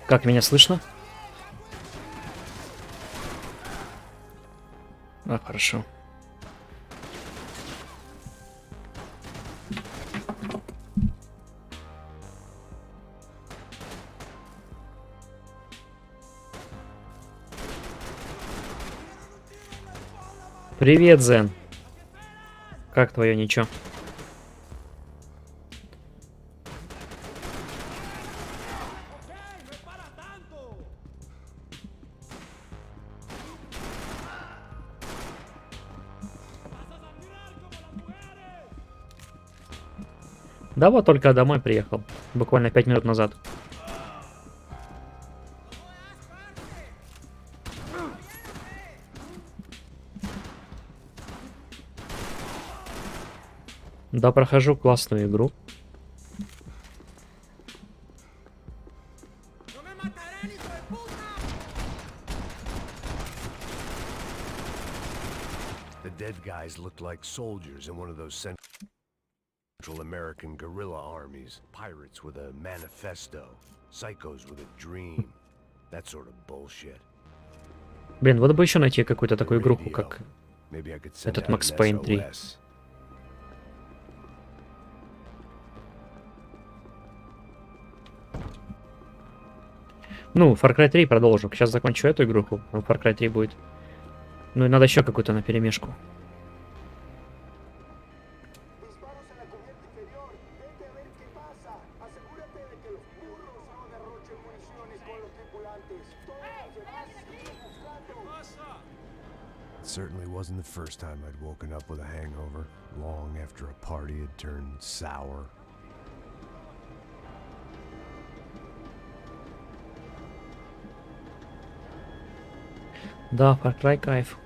Как меня слышно? А, хорошо. Привет, Зен. Как твое ничего? Да вот только домой приехал. Буквально 5 минут назад. Да, прохожу классную игру. The dead guys looked like soldiers in one of those Central American guerrilla armies. Pirates with a manifesto. Psychos with a dream. That sort of bullshit. Блин, вот бы еще найти какую-то такую игруху, как этот Макс Пейн 3. Ну, Far Cry 3 продолжу. Сейчас закончу эту игруху, а Far Cry 3 будет. Ну и надо еще какую-то на перемешку. Certainly wasn't the first time I'd woken up with a hangover, long after a party had turned sour. Да, Far Cry кайф.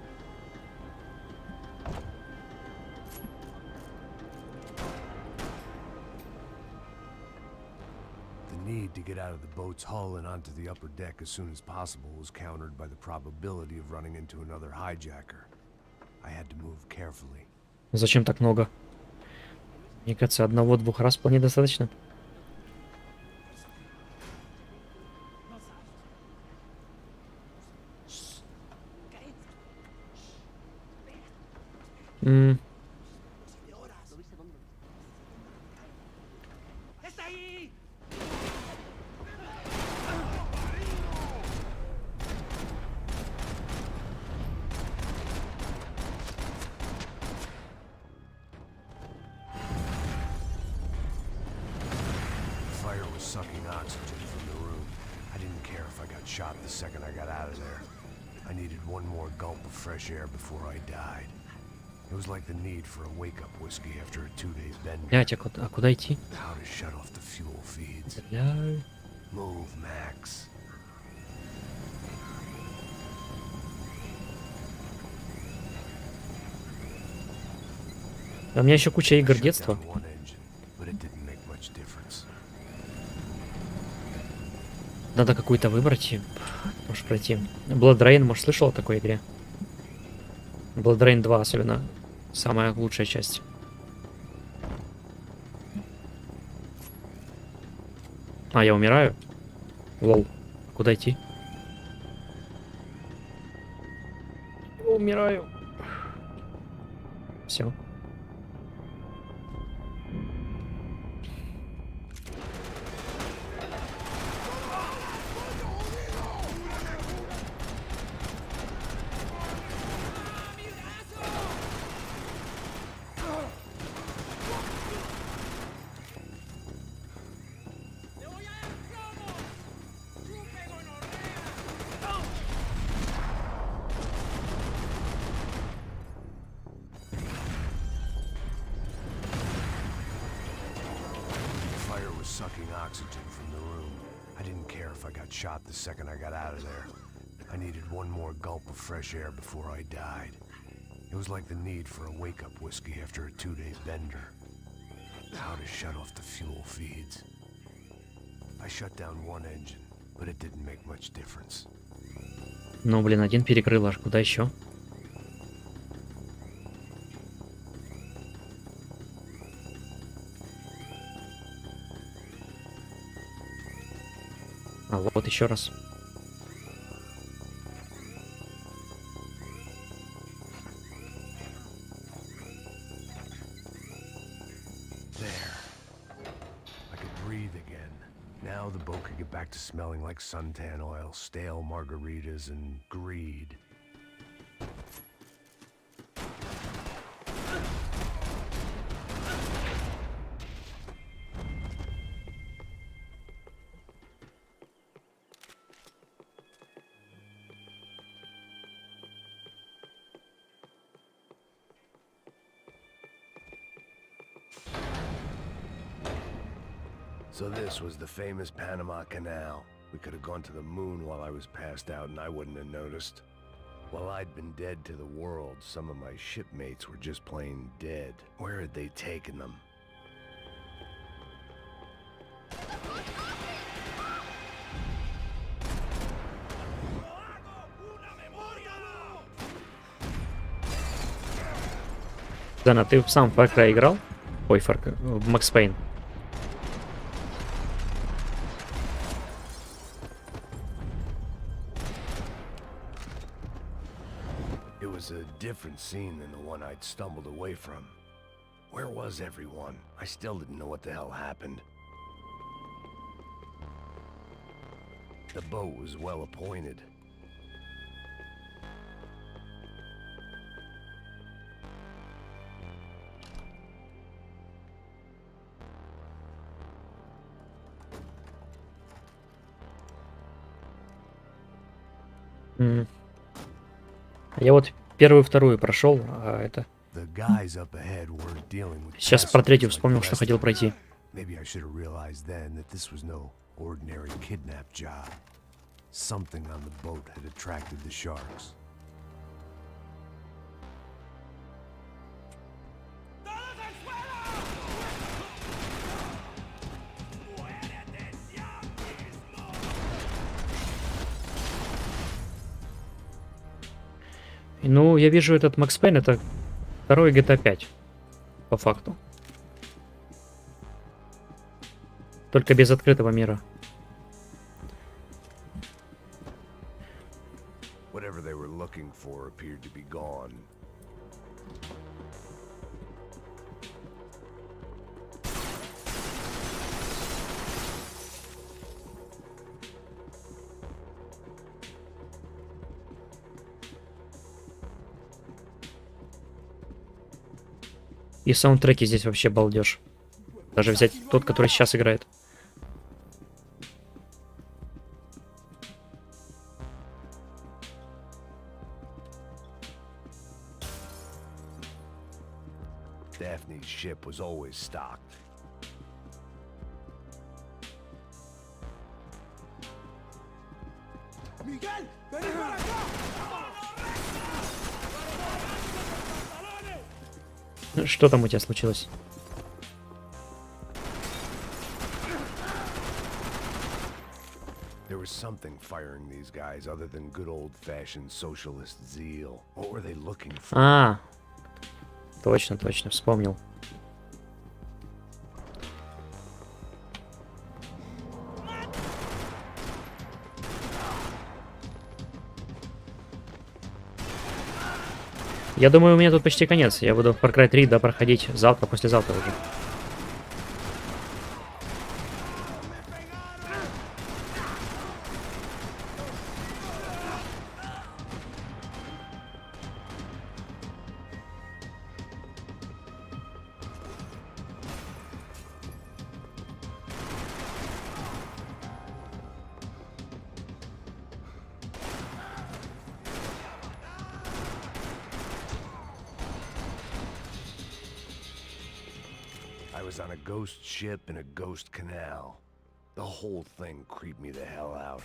The need to get out of the boat's hull and onto the upper deck as soon as possible was countered by the probability of running into another hijacker. I had to move carefully. Зачем так много? Мне кажется, одного-двух раз вполне достаточно. Sucking oxygen from the room. I didn't care if I got shot the second I got out of there. I needed one more gulp of fresh air before I died. It was like the need for a wake-up whiskey after a 2-day bender. Блять, а куда идти? How to shut off the fuel feeds. Бля. Move, Max. У меня еще куча игр детства. Надо какую-то выбрать и может пройти. Blood Rain, может, слышал о такой игре? Blood Rain 2 особенно. Самая лучшая часть. А, я умираю? Лол. Куда идти? Я умираю. Все. Sucking oxygen from the room. I didn't care if I got shot the second I got out of there. I needed one more gulp of fresh air before I died. It was like the need for a wake-up whiskey after a 2-day bender. How to shut off the fuel feeds. I shut down one engine, but it didn't make much difference. Ну, блин, один перекрыл, аж куда еще? еще раз. Now the boat could get back to smelling like suntan oil, stale margaritas, and greed. So this was the famous Panama Canal. We could have gone to the moon while I was passed out and I wouldn't have noticed. While I'd been dead to the world, some of my shipmates were just plain dead. Where had they taken them? Дана, ты сам в Far Cry играл? Ой, в Макс Пейн. It was a different scene than the one I'd stumbled away from. Where was everyone? I still didn't know what the hell happened. The boat was well appointed. Я вот первую и вторую прошел, а это... Сейчас про третью вспомнил, что хотел пройти. Ну, я вижу, этот Макс Пейн — это второй GTA 5, по факту. Только без открытого мира. И саундтреки здесь вообще балдеж. Даже взять тот, который сейчас играет. Daphne's ship was always stocked. Miguel, vení para acá. Что там у тебя случилось? There was something firing these guys other than good old-fashioned socialist zeal. What were they looking for? А, точно, вспомнил. Я думаю, у меня тут почти конец. Я буду Far Cry 3 проходить завтра, послезавтра уже. I was on a ghost ship in a ghost canal. The whole thing creeped me the hell out.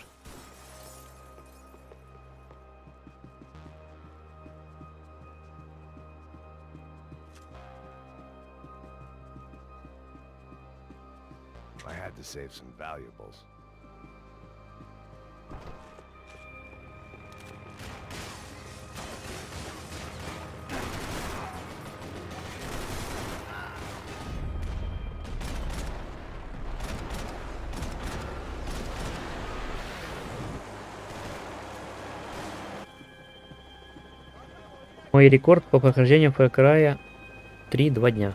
I had to save some valuables. Мой рекорд по прохождению Far Cry 3 2 дня.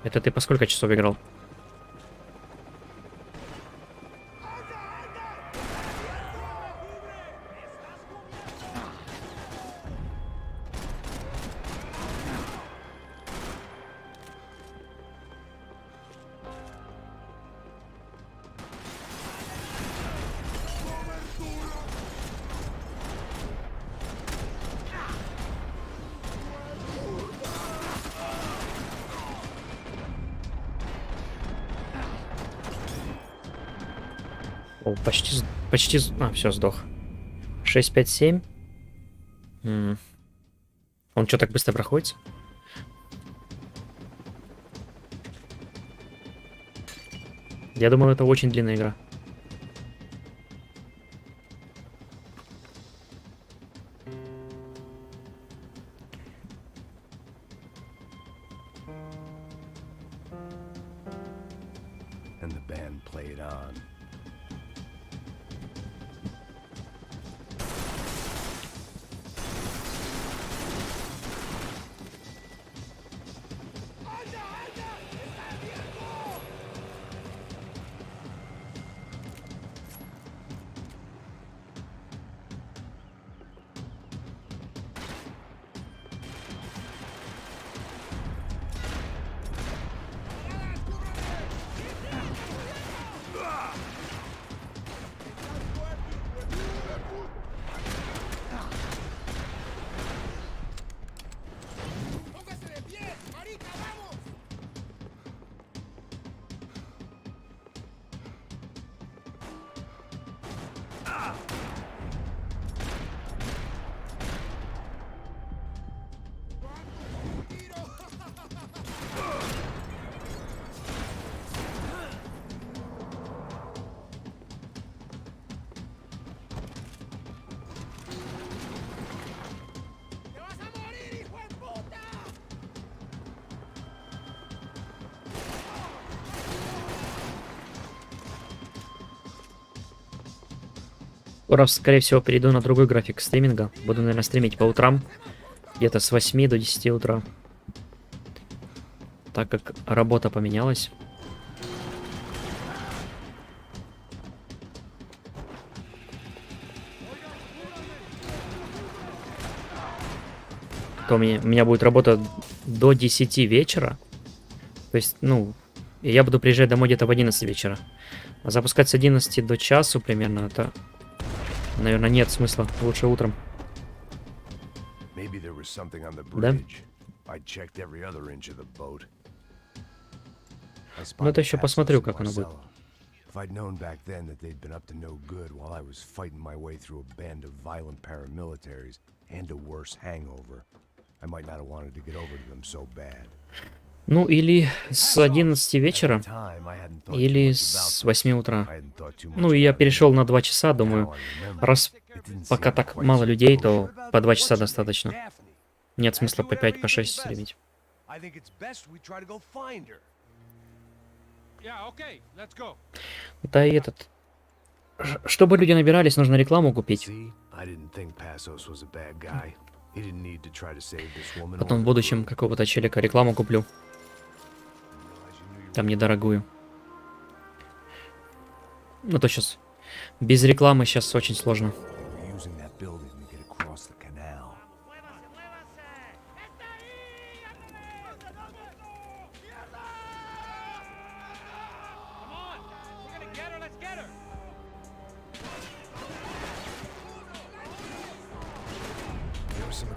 Это ты по сколько часов играл? О, почти... А, все, сдох. 657. Он что, так быстро проходит? Я думал, это очень длинная игра. And the band played on. Скоро, скорее всего, перейду на другой график стриминга. Буду, наверное, стримить по утрам. Где-то с 8 до 10 утра. Так как работа поменялась. То у меня будет работа до 10 вечера. То есть, ну, и я буду приезжать домой где-то в 11 вечера. А запускать с 11 до часу примерно, это, наверное, нет смысла. Лучше утром. Да? Ну, это еще посмотрю, как оно будет. If I'd known back then that they'd been up to no good while I was fighting my way through a band of violent paramilitaries and a worse hangover, I might not have wanted to get over to them so bad. Ну, или с 11 вечера, или с 8 утра. Ну, и я перешел на 2 часа, думаю, раз пока так мало людей, то по 2 часа достаточно. Нет смысла по 5, по 6 стримить. Да и этот... Чтобы люди набирались, нужно рекламу купить. Потом в будущем какого-то челика рекламу куплю. Там недорогую. Ну то сейчас... Без рекламы сейчас очень сложно.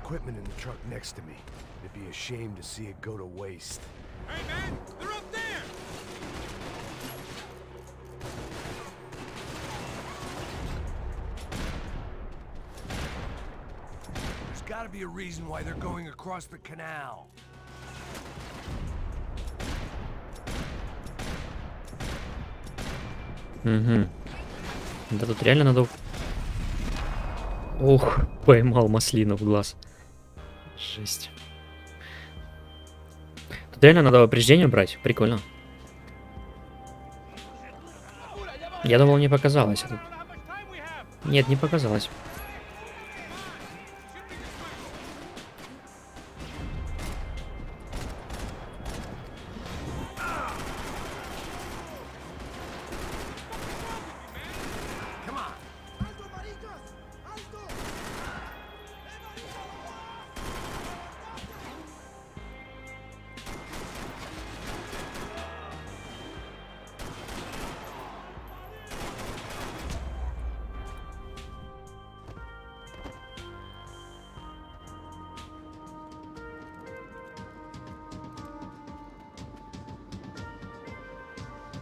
Equipment in the truck next to me. It'd be a shame to see it go to waste. Hey man, they're up there. There's got to be a reason why they're going across the canal. Угу. Да тут реально надо... Ох, поймал маслину в глаз. Жесть. Тут реально надо упреждение брать. Прикольно. Я думал, не показалось. Нет, не показалось.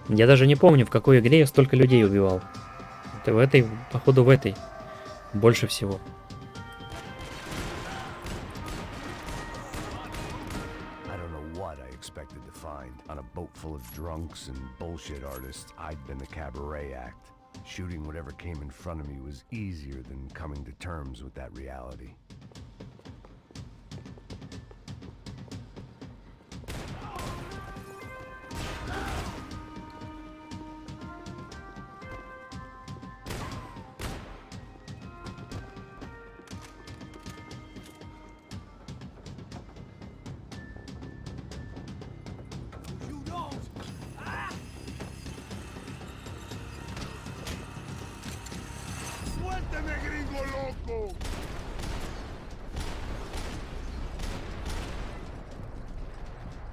Я даже не помню, в какой игре я столько людей убивал. Это в этой, походу, в этой. Больше всего. I don't know what I expected to find. On a boat full of drunks and bullshit artists, I'd been a cabaret act. Shooting whatever came in front of me was easier than coming to terms with that reality.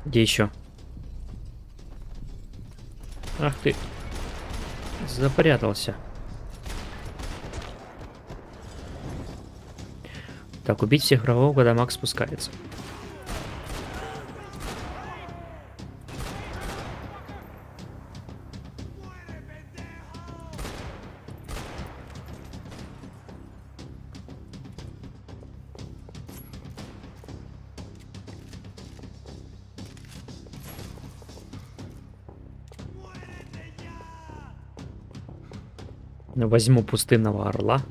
Где еще? Ах ты. Запрятался. Так, убить всех врагов, когда Макс спускается. Возьму пустынного орла.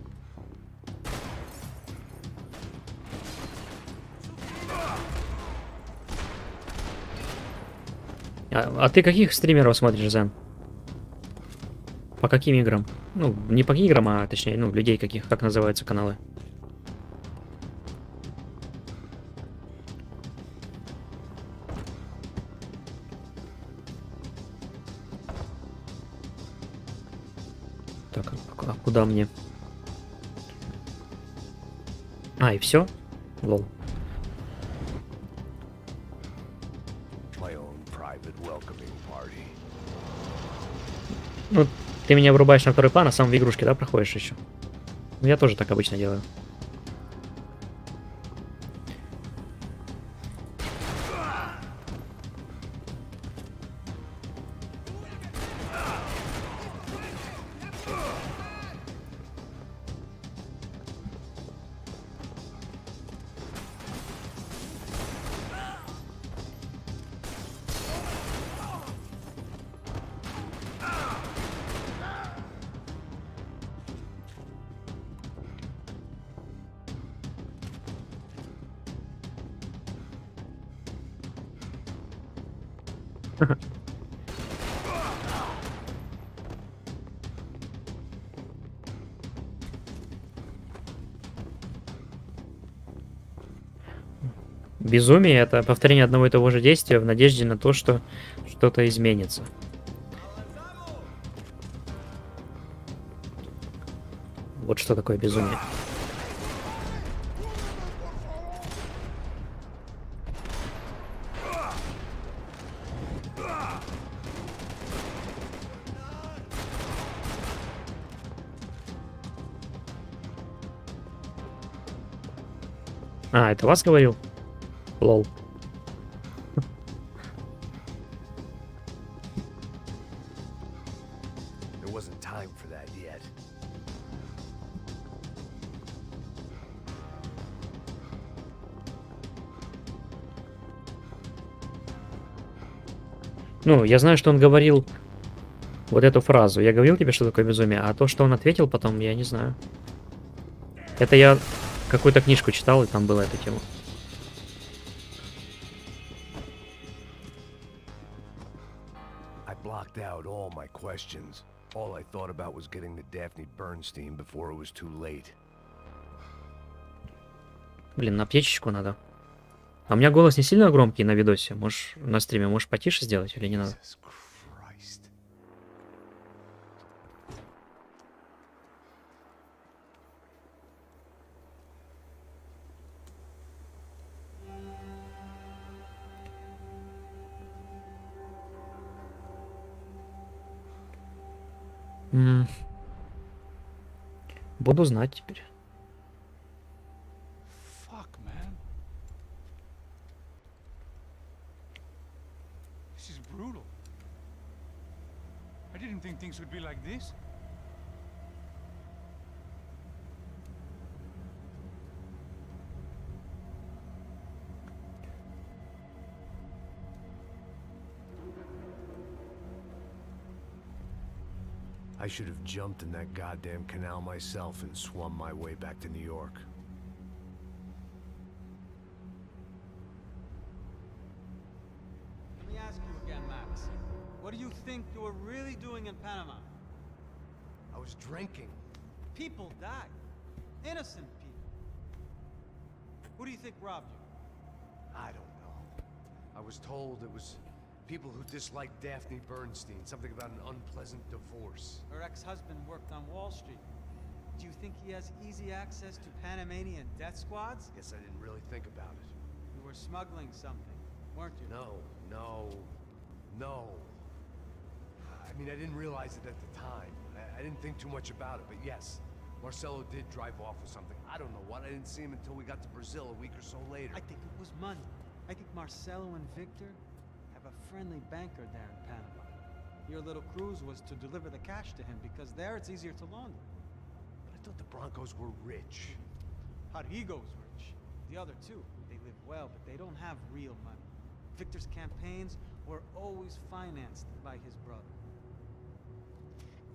А ты каких стримеров смотришь, Зен? По каким играм? Ну, не по играм, а точнее, ну, людей каких, как называются каналы? Так, а куда мне? А, и все? Лол. Ну, ты меня врубаешь на второй план, а сам в игрушке, да, проходишь еще? Ну, я тоже так обычно делаю. Безумие — это повторение одного и того же действия в надежде на то, что что-то изменится. Вот что такое безумие. А, это вас говорил? Лол. Ну, я знаю, что он говорил вот эту фразу. Я говорил тебе, что такое безумие, а то, что он ответил потом, я не знаю. Это я какую-то книжку читал, и там была эта тема. Блин, на аптечечку надо. А у меня голос не сильно громкий на видосе. Можешь на стриме, можешь потише сделать или не надо? Буду знать теперь. didn't think things would be like this. I should have jumped in that goddamn canal myself and swum my way back to New York. Let me ask you again, Max. What do you think you were really doing in Panama? I was drinking. People died. Innocent people. Who do you think robbed you? I don't know. I was told it was people who disliked Daphne Bernstein, something about an unpleasant divorce. Her ex-husband worked on Wall Street. Do you think he has easy access to Panamanian death squads? Guess I didn't really think about it. You were smuggling something, weren't you? No. I mean, I didn't realize it at the time. I didn't think too much about it, but yes, Marcelo did drive off with something. I don't know what. I didn't see him until we got to Brazil a week or so later. I think it was money. I think Marcelo and Victor have a friendly banker there in Panama. Your little cruise was to deliver the cash to him because there it's easier to launder. But I thought the Broncos were rich. Rodrigo's rich. The other two, they live well, but they don't have real money. Victor's campaigns were always financed by his brother.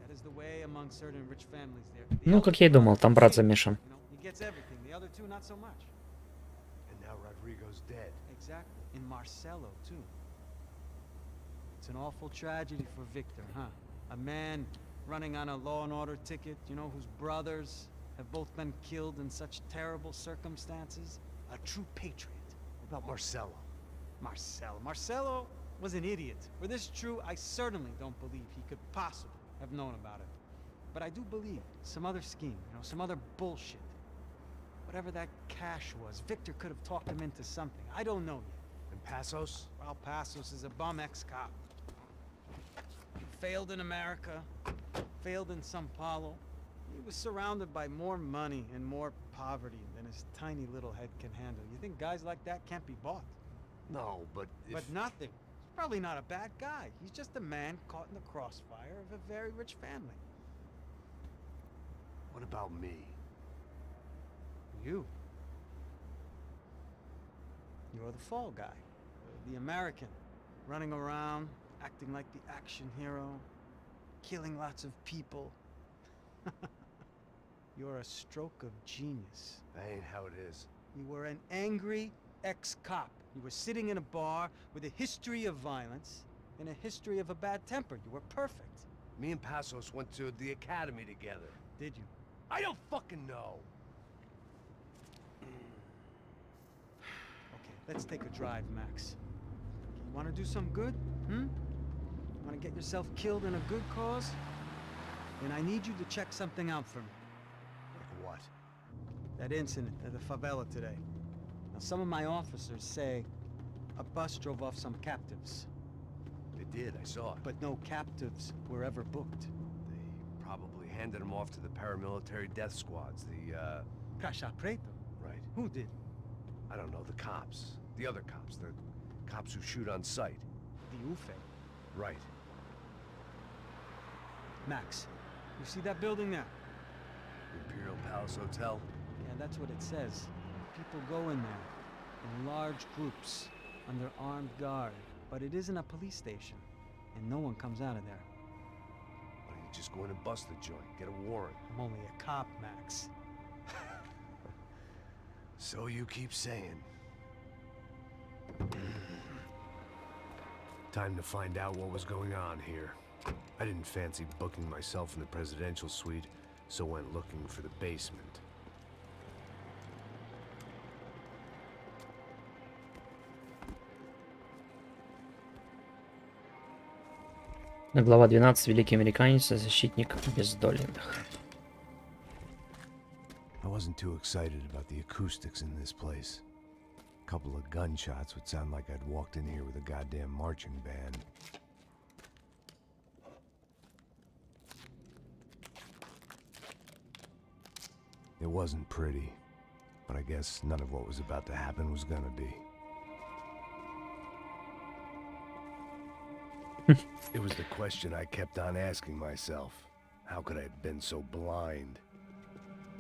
That is the way among certain rich families there. Ну, как я и думал, там брат замешан. You know, he gets everything. The other two, not so much. And now Rodrigo's dead. Exactly. And Marcelo, too. It's an awful tragedy for Victor, huh? A man running on a law and order ticket, you know, whose brothers have both been killed in such terrible circumstances. A true patriot. What about Marcelo? Marcelo was an idiot. Were this true, I certainly don't believe he could possibly have known about it. But I do believe some other scheme, you know, some other bullshit. Whatever that cash was, Victor could have talked him into something. I don't know yet. And Passos? Well, Passos is a bum ex-cop. He failed in America, failed in Sao Paulo. He was surrounded by more money and more poverty than his tiny little head can handle. You think guys like that can't be bought? No, but if... But nothing. He's probably not a bad guy. He's just a man caught in the crossfire of a very rich family. What about me? You. You're the fall guy. The American. Running around, acting like the action hero. Killing lots of people. You're a stroke of genius. That ain't how it is. You were an angry ex-cop. You were sitting in a bar with a history of violence and a history of a bad temper. You were perfect. Me and Passos went to the academy together. Did you? I don't fucking know. Okay, let's take a drive, Max. You want to do some good? Want to get yourself killed in a good cause? Then I need you to check something out for me. Like what? That incident at the favela today. Now, some of my officers say a bus drove off some captives. They did, I saw it. But no captives were ever booked. They probably handed them off to the paramilitary death squads, the, Caixa Preto? Right. Who did? I don't know, the cops. The other cops, the cops who shoot on sight. The UFE. Right. Max, you see that building there? Imperial Palace Hotel? Yeah, that's what it says. People go in there, in large groups, under armed guard. But it isn't a police station, and no one comes out of there. Why don't you just go in and bust the joint, get a warrant? I'm only a cop, Max. So you keep saying. Time to find out what was going on here. I didn't fancy booking myself in the presidential suite, so went looking for the basement. Глава 12. Великий американец, защитник обездоленных. I wasn't too excited about the acoustics in this place. A couple of gunshots would sound like I'd walked in here with a goddamn marching band. It wasn't pretty, but I guess none of what was about to happen was gonna be. It was the question I kept on asking myself. How could I have been so blind?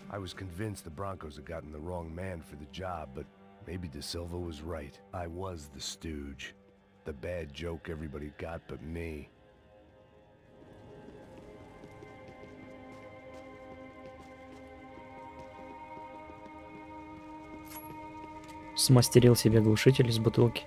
I was convinced the Broncos had gotten the wrong man for the job, but maybe De Silva was right. I was the stooge. The bad joke everybody got but me. Смастерил себе глушитель из бутылки.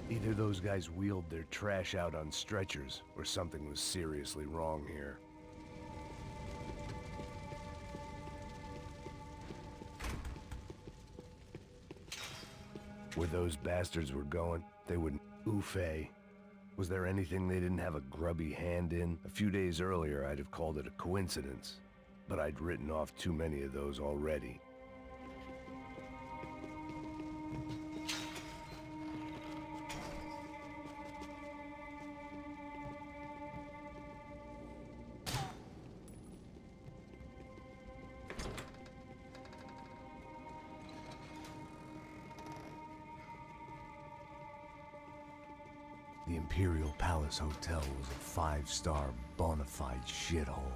Either those guys wheeled their trash out on stretchers, or something was seriously wrong here. Where those bastards were going, they would HUAWEI. Was there anything they didn't have a grubby hand in? A few days earlier, I'd have called it a coincidence, but I'd written off too many of those already. The Imperial Palace Hotel was a 5-star bona fide shithole.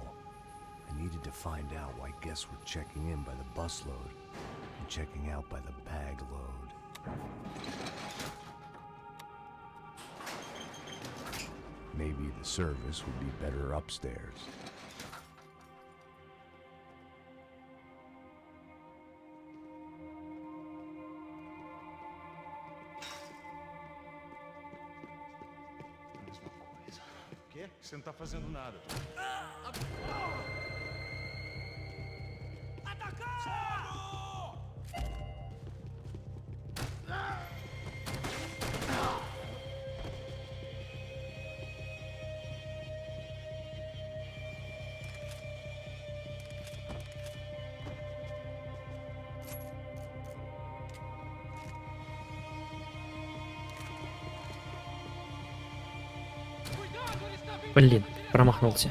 I needed to find out why guests were checking in by the busload and checking out by the bag load. Maybe the service would be better upstairs. Você não tá fazendo nada. Блин, промахнулся.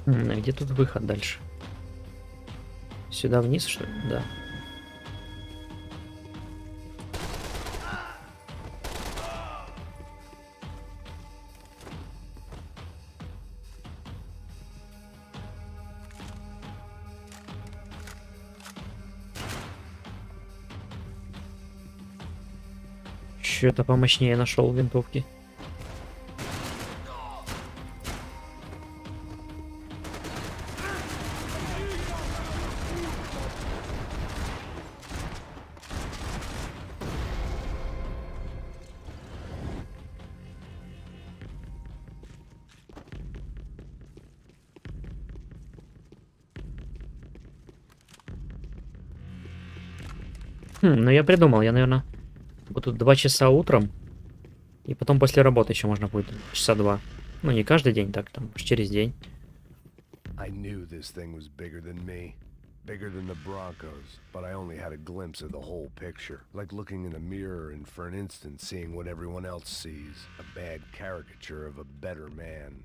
А где тут выход дальше? Сюда вниз, что ли? Да. Что-то помощнее нашел винтовки. Ну я придумал, я, наверное, буду 2 часа утром, и потом после работы еще можно будет часа 2. Ну не каждый день, так там, через день. I knew this thing was bigger than me, bigger than the Broncos, but I only had a glimpse of the whole picture, like looking in a mirror and for an instant seeing what everyone else sees, a bad caricature of a better man.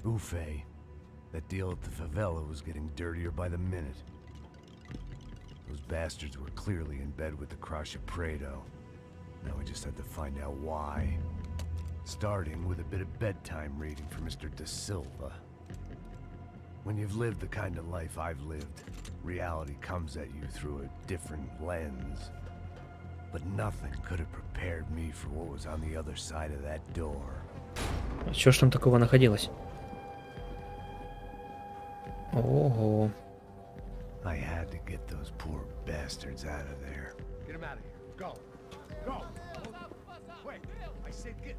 HUAWEI. That deal at the favela was getting dirtier by the minute. Those bastards were clearly in bed with the Crush of Prado. Now we just had to find out why. Starting with a bit of bedtime reading for Mr. Da Silva. When you've lived the kind of life I've lived, reality comes at you through a different lens. But nothing could have prepared me for what was on the other side of that door. А чё ж там такого находилось? Ого. I had to get those poor bastards out of there. Get him out of here. Go. Go. Wait. I said get.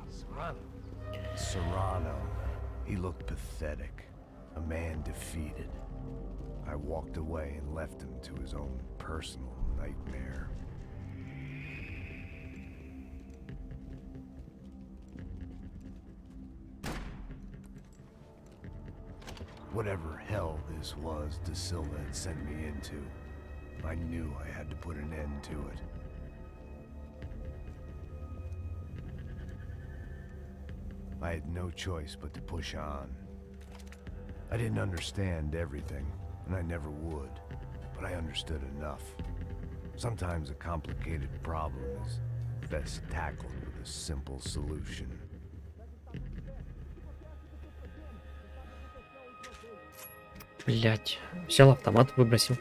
Serrano. Serrano. He looked pathetic. A man defeated. I walked away and left him to his own personal nightmare. Whatever hell this was Da Silva had sent me into, I knew I had to put an end to it. I had no choice but to push on. I didn't understand everything, and I never would, but I understood enough. Sometimes a complicated problem is best tackled with a simple solution. Блять, взял автомат, выбросил.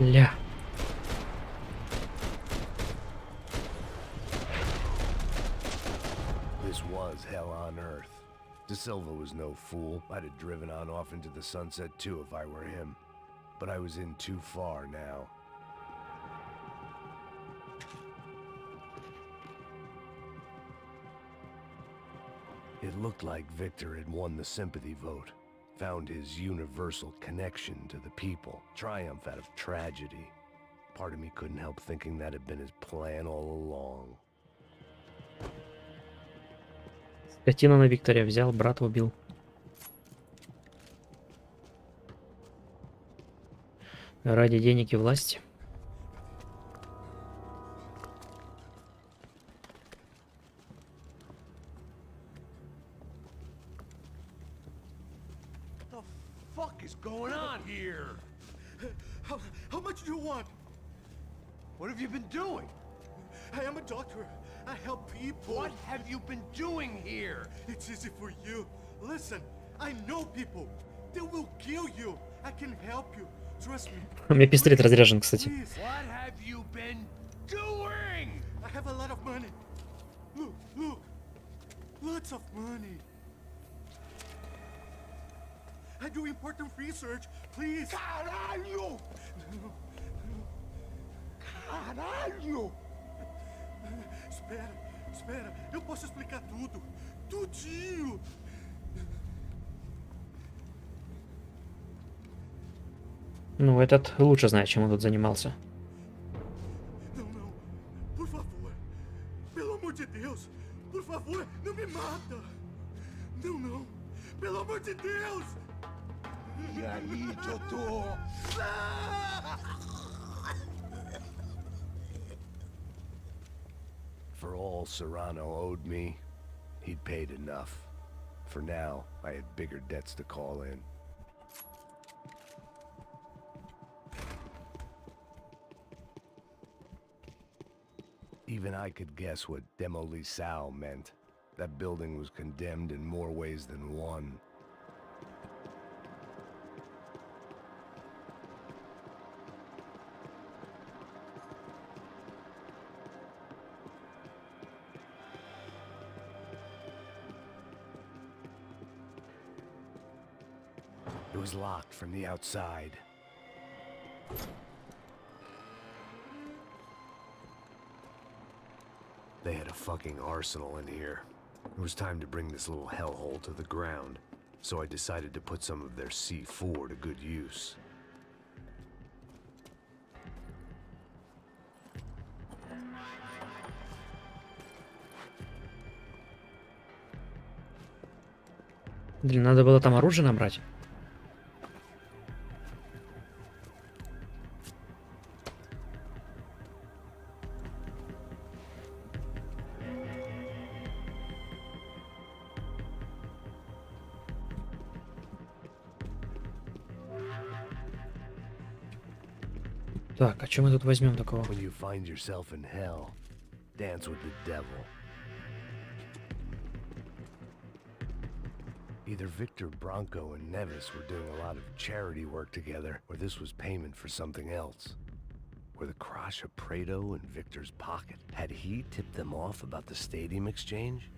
Ля. This was hell on earth. Da Silva was no fool. I'd have driven on off into the sunset too if I were him. But I was in too far now. It looked like Victor had won the sympathy vote. Found his universal connection to the people. Triumph out of tragedy. Part of me couldn't help thinking that had been his plan all along. Скотина на Виктория взял, брата убил. Ради денег и власти. fuck is going on here? How much do you want? What have you been doing? I am a doctor. I help people. What have you been doing here? It's easy for you. Listen, I know people. They will kill you. I can help you. Trust me. У меня пистолет разряжен, кстати. Please. What have you been doing? I have a lot of money. Look, look. Lots of money. I do important research. Please. Caralho! Caralho! Espera, espera. Eu posso explicar tudo. Tudinho. Ну, этот лучше знает, чем он тут занимался. Não, não. Por favor. Pelo amor de Deus. Por favor, não me mata. Não, não. Pelo amor de Deus. E aí, doutor? For all Serrano owed me, he'd paid enough. For now, I had bigger debts to call in. Even I could guess what demolisal meant. That building was condemned in more ways than one. It was locked from the outside. They had a fucking arsenal in here. It was time to bring this little hellhole to the ground, so I decided to put some of their C4 to good use. Блин, надо было там оружие набрать. Так, а что мы тут возьмем такого? When you find yourself in hell, dance with the devil. Either Victor Bronco and Nevis were doing a lot of charity work together, or this was payment for something else. Were the Crasha Prado in Victor's pocket? Had he tipped them off about the stadium exchange?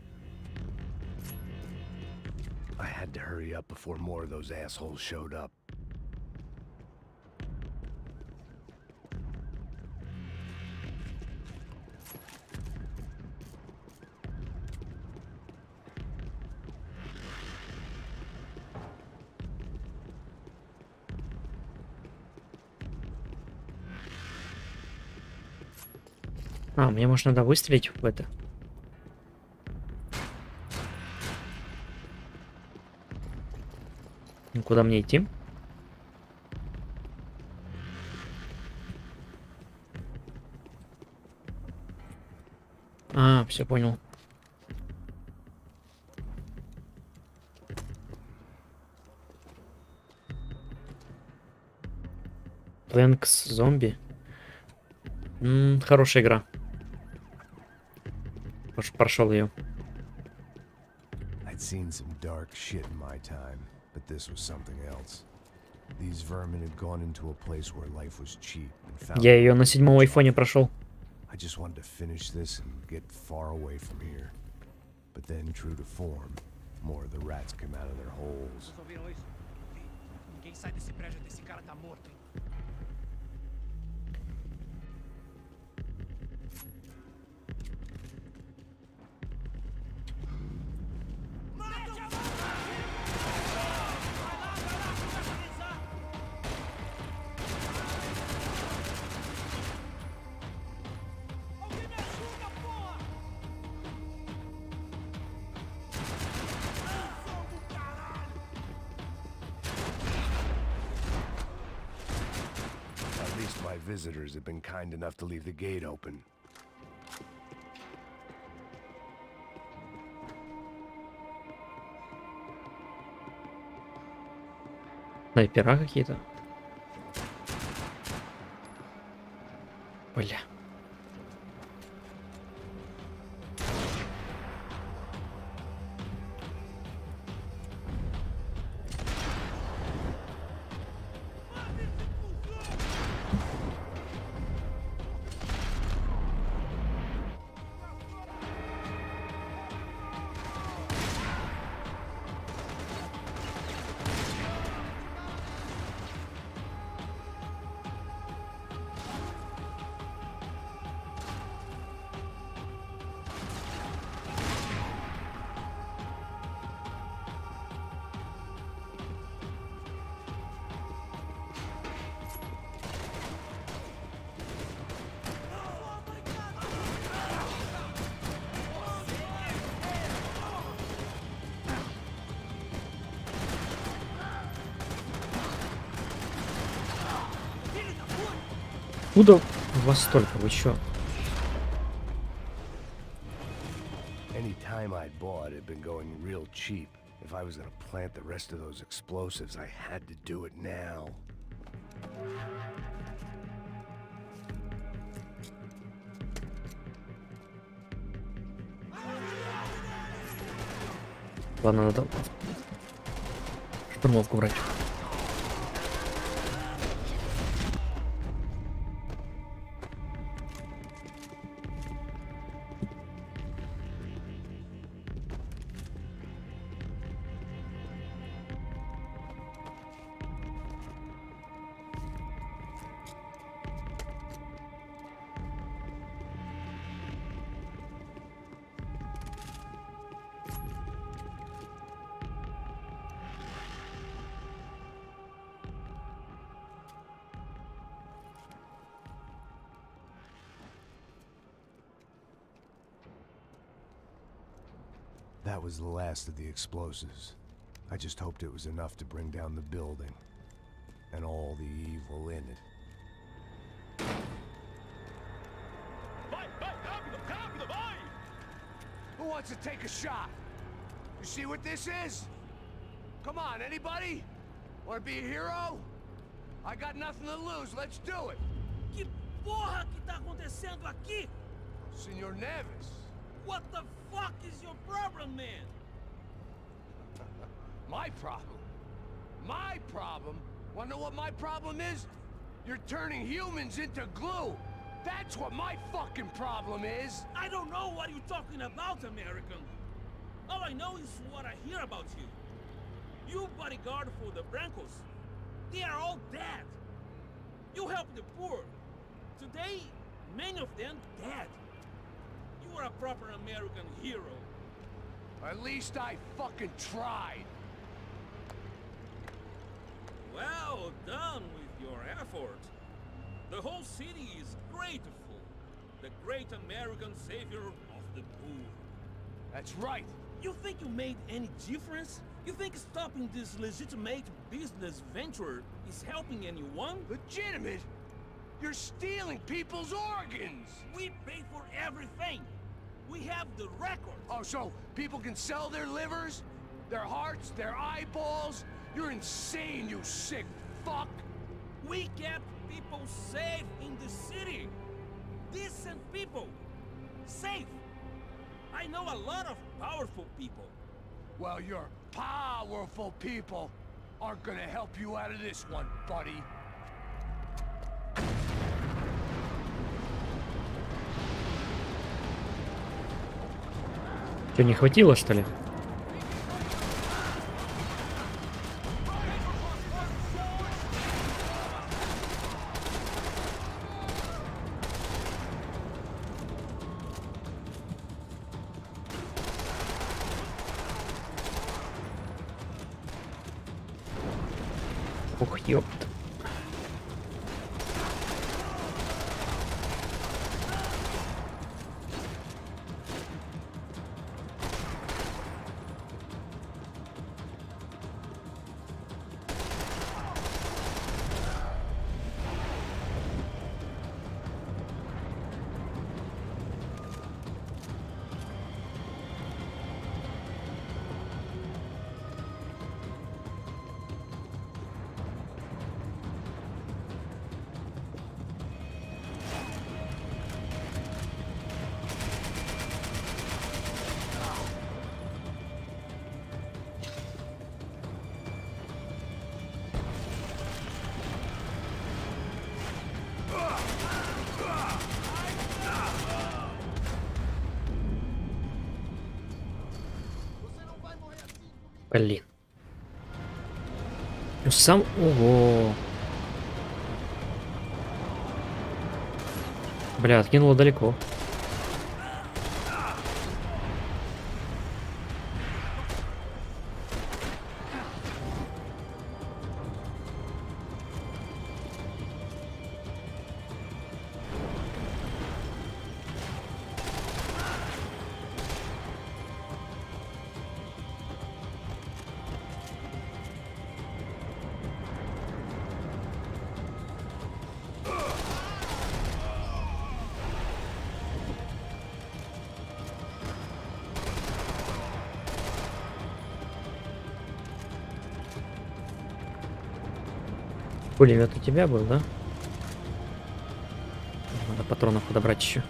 I had to hurry up before more of those assholes showed up. А, мне, может, надо выстрелить в это? Ну, куда мне идти? А, все понял. Плэнкс зомби. Хорошая игра. Прошел ее. I'd seen some dark shit in my time, but this was something else. These vermin had gone into a place where life was cheap and found. Я ее на 7-м айфоне прошел. I just wanted to finish this and get far away from here. But then, true to form, more of the rats came out of their holes. Ouviram isso? Ninguém sai desse prédio até esse cara tá morto, hein? At least my visitors have been kind enough to leave the gate open. Снайпера какие-то. Бля. Откуда вас столько? Вы чё? Any time I'd bought had been going real cheap. If I was gonna plant the rest of those explosives, I had to do it now. Ладно, надо штурмовку брать. That was the last of the explosives. I just hoped it was enough to bring down the building and all the evil in it. Who wants to take a shot? You see what this is? Come on, anybody? Want to be a hero? I got nothing to lose. Let's do it. Que porra que tá acontecendo aqui? Senor Neves. What the fuck is your problem, man? My problem? My problem? Wanna know what my problem is? You're turning humans into glue. That's what my fucking problem is. I don't know what you're talking about, American. All I know is what I hear about you. You bodyguard for the Brancos. They are all dead. You help the poor. Today, many of them dead. You are a proper American hero. At least I fucking tried. Well done with your effort. The whole city is grateful. The great American savior of the poor. That's right. You think you made any difference? You think stopping this legitimate business venture is helping anyone? Legitimate? You're stealing people's organs! We pay for everything. We have the record. Oh, so people can sell their livers, their hearts, their eyeballs? You're insane, you sick fuck! We kept people safe in the city. Decent people. Safe. I know a lot of powerful people. Well, your powerful people aren't gonna help you out of this one, buddy. Что, не хватило, что ли? Ух, ёпт. Блин. Сам... Ого. Бля, откинуло далеко. Пулемет у тебя был, да? Надо патронов подобрать еще.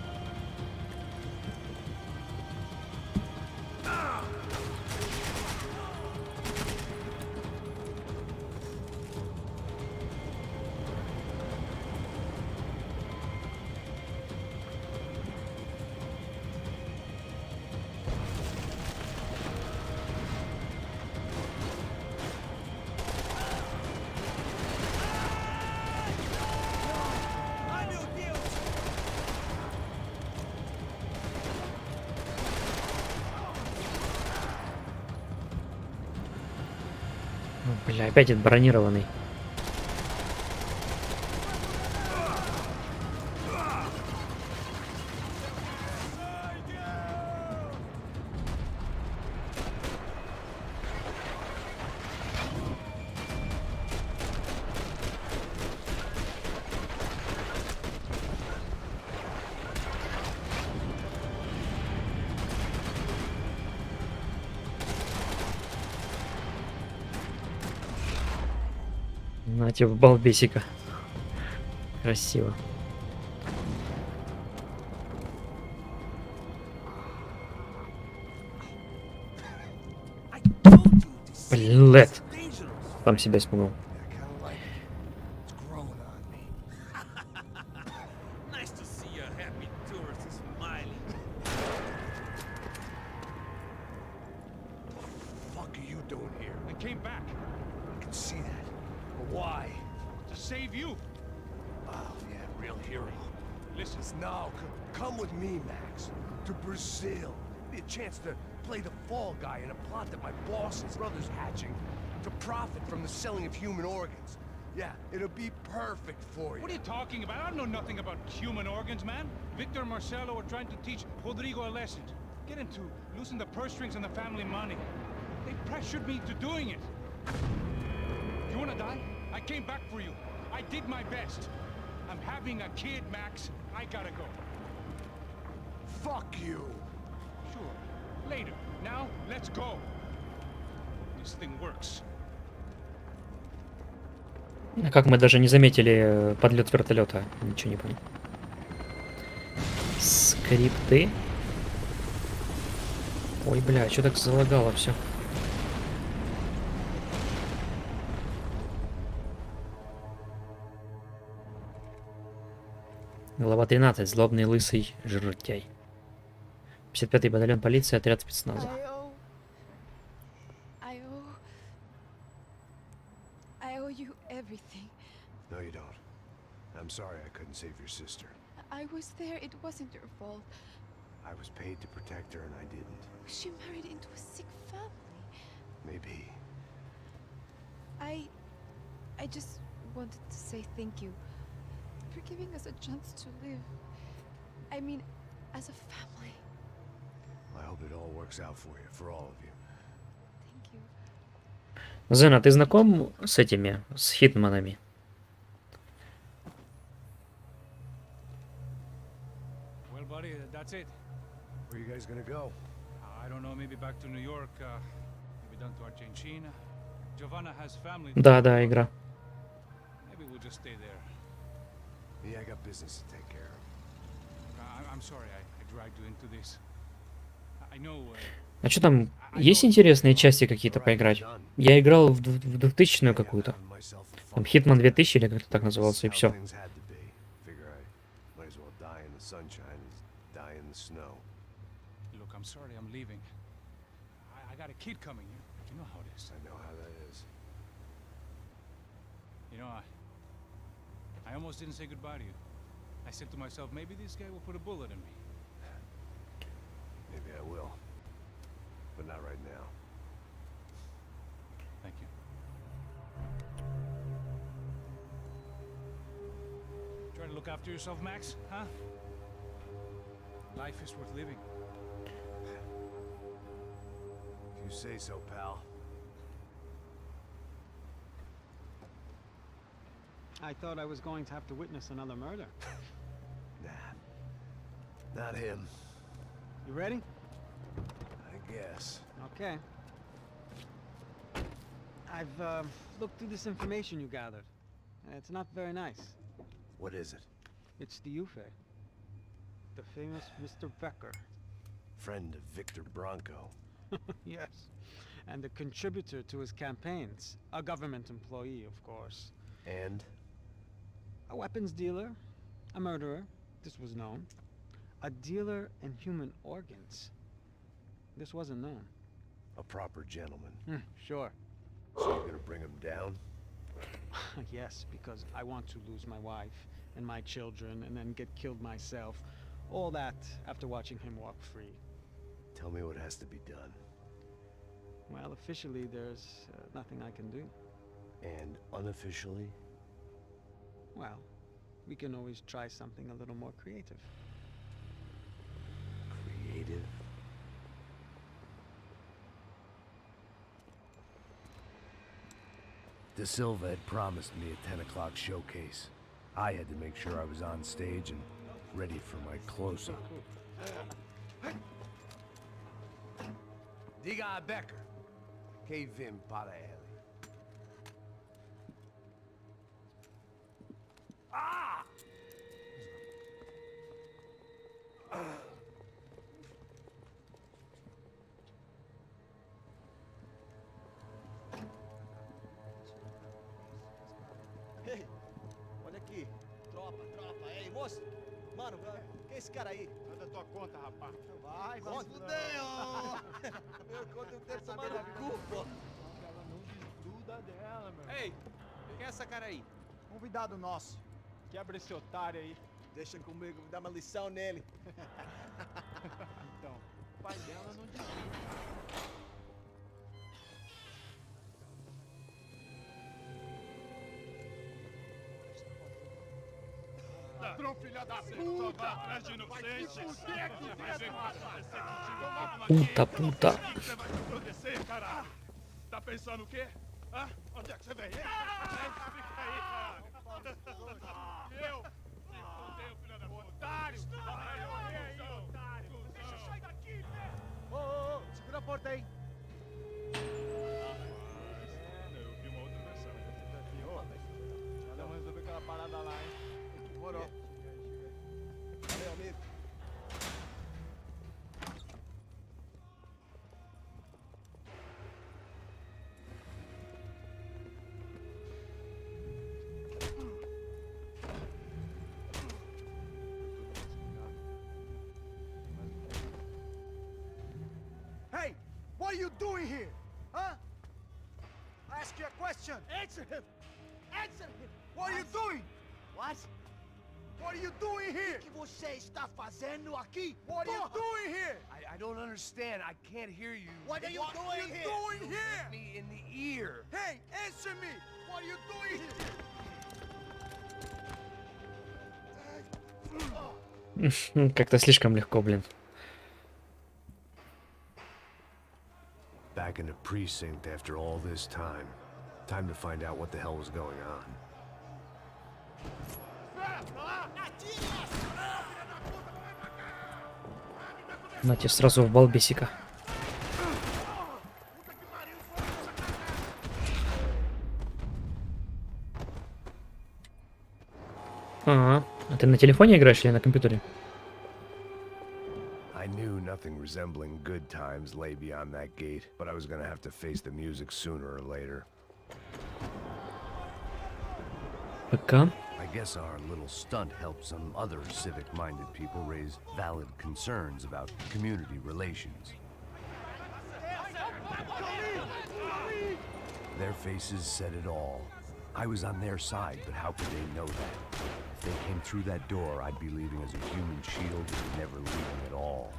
Бля, опять этот бронированный. На тебе в балбесика. Красиво. Блядь. Там себя испугал. Nice to see a happy tourist smiling. What the fuck are you doing here? I came back I can see that. But why? to save you. Oh, yeah, real hero. Listen, Now, come with me, Max. To Brazil. Be a chance to play the fall guy in a plot that my boss's brother's hatching to profit from the selling of human organs. Yeah, it'll be perfect for you. What are you talking about? I know nothing about human organs, man. Victor and Marcelo are trying to teach Rodrigo a lesson. Get him to loosen the purse strings and the family money. They pressured me into doing it. You wanna die? I came back for you. I did my best. I'm having a kid, Max. I gotta go. Fuck you. Sure. Later. Now, let's go. This thing works. А как мы даже не заметили подлет вертолета? Ничего не понял. Скрипты. Ой, бля, что так залагало все? Глава 13. Злобный лысый жиртяй. 55-й батальон полиции, отряд спецназа. I owe you everything. No, you don't. I'm sorry I couldn't save your sister. I was there. It wasn't your fault. I was paid to protect her and I didn't. She married into a sick family. Maybe. I just wanted to say thank you for giving us a chance to live. I mean, as a family. I hope it all works out for you, for all of you. Thank you. Зена, ты знаком с этими, с хитманами? Well, buddy, that's it. Where you guys gonna go? I don't know, maybe back to New York, maybe down to Argentina. Giovanna has family. Да, да, игра. Maybe we'll just stay there. Yeah, I got business to take care of. I'm sorry I dragged you into this. I know. А что там, есть интересные части какие-то поиграть? Я играл в 2000-ю какую-то. Там Hitman 2000 или как-то так назывался, и все. Look, I'm sorry I'm leaving. I I got a kid coming. You know how it is. I know how that is. You know, I almost didn't say goodbye to you. I said to myself, maybe this guy will put a bullet in me. Maybe I will. But not right now. Thank you. Try to look after yourself, Max, huh? Life is worth living. If you say so, pal. I thought I was going to have to witness another murder. Nah. Not him. You ready? I guess. Okay. I've looked through this information you gathered. It's not very nice. What is it? It's the UFE. The famous Mr. Becker. Friend of Victor Bronco. Yes. And a contributor to his campaigns. A government employee, of course. And? A weapons dealer. A murderer. This was known. A dealer in human organs. This wasn't known. A proper gentleman. Sure. So you're gonna bring him down? Yes, because I want to lose my wife and my children and then get killed myself. All that after watching him walk free. Tell me what has to be done. Well, officially there's nothing I can do. And unofficially? Well, we can always try something a little more creative. Creative? De Silva had promised me a 10 o'clock showcase. I had to make sure I was on stage and ready for my close-up. Diga a Becker. Que vim para ele. Ah! Ei, olha aqui. Tropa. Ei, moço. Mano, quem é esse cara aí? Manda tua conta, rapaz. Vai, se fudeu! Meu conta eu quero saber da culpa. Ela não desgruda dela, meu. Ei, quem é essa cara aí? Convidado nosso. Quebra esse otário aí. Deixa comigo, dá uma lição nele. Então, o pai dela não desgruda. Ladrão, filha da puta! Atrás de inocente! Puta. O que você vai me acontecer, caralho? Tá pensando o quê? Hã? Onde é que você vem? Fica aí, caralho! Eu? Se fudeu, filha da puta! Otário! Otário! Deixa eu sair daqui, velho! Ô, segura a porta aí. Eu vi uma outra versão. Vamos resolver aquela parada lá, hein? Demorou. Valeu, amigo. Hey, what are you doing here? Huh? I ask you a question. Answer him! Answer him! What are you doing? What? What are you doing here? O que você está fazendo aqui? What are you doing here? I don't understand. I can't hear you. What are you What are doing you here? doing here? Me in the ear. Hey, answer me! What are you doing here? Как-то слишком легко, блин. Back in the precinct after all this time. Time to find out what the hell was going on. Нате сразу в балбесика. Ага. А ты на телефоне играешь или на компьютере? I knew nothing resembling good times lay beyond that gate, but I was gonna have to face the music sooner or later. ПК. I guess our little stunt helped some other civic-minded people raise valid concerns about community relations. Their faces said it all. I was on their side, but how could they know that? If they came through that door, I'd be leaving as a human shield or never leaving at all.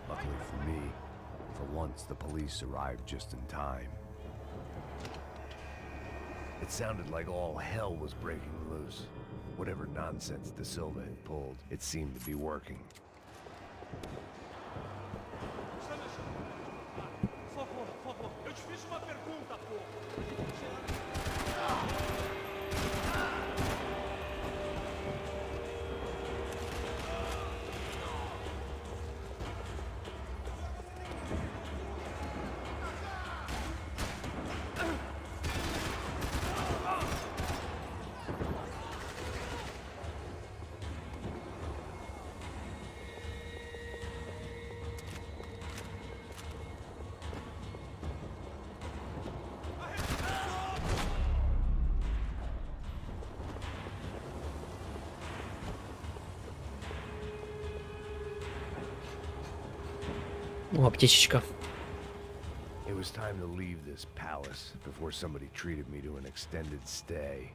Luckily for me, for once the police arrived just in time. It sounded like all hell was breaking loose. Whatever nonsense De Silva had pulled, it seemed to be working. Eu te fiz uma pergunta, pô. О, аптечечка. It was time to leave this palace before somebody treated me to an extended stay.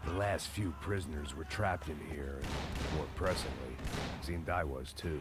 The last few prisoners were trapped in here, and more pressingly, it seemed I was too.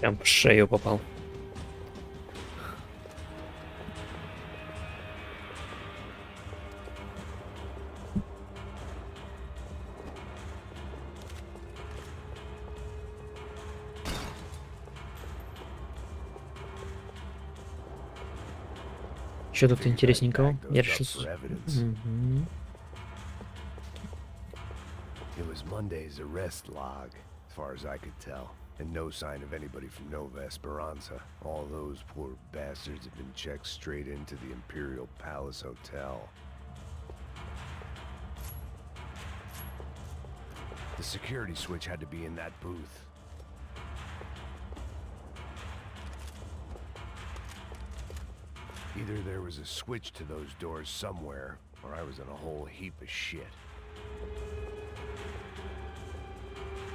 Прям в шею попал. Что тут интересненького? Я решил... Мгм. It was Monday's arrest log, as far as I could tell, and no sign of anybody from Nova Esperanza. All those poor bastards have been checked straight into the Imperial Palace Hotel. The security switch had to be in that booth. Either there was a switch to those doors somewhere, or I was in a whole heap of shit.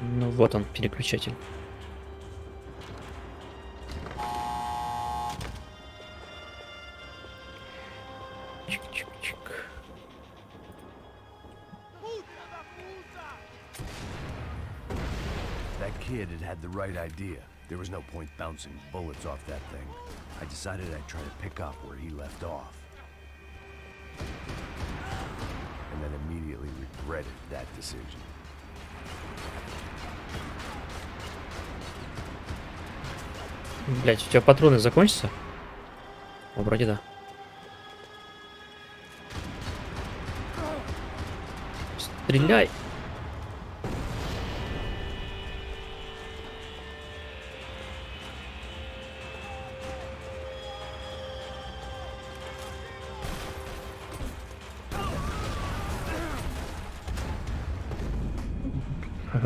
Ну вот он, переключатель. Чик-чик-чик. That kid had the right idea. There was no point bouncing bullets off that thing. I decided I'd try to pick up where he left off. And then immediately regretted that decision. Блять, у тебя патроны закончатся? О, вроде да. Стреляй!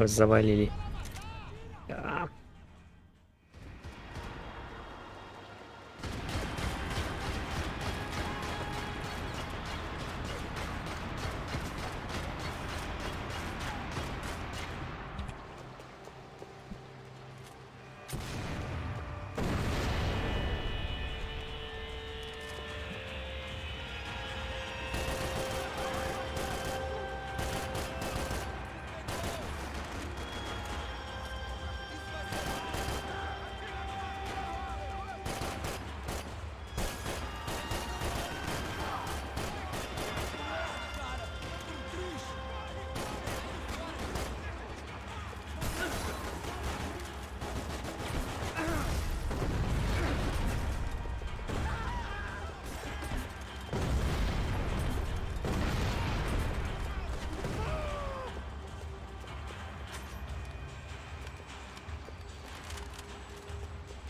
Завалили.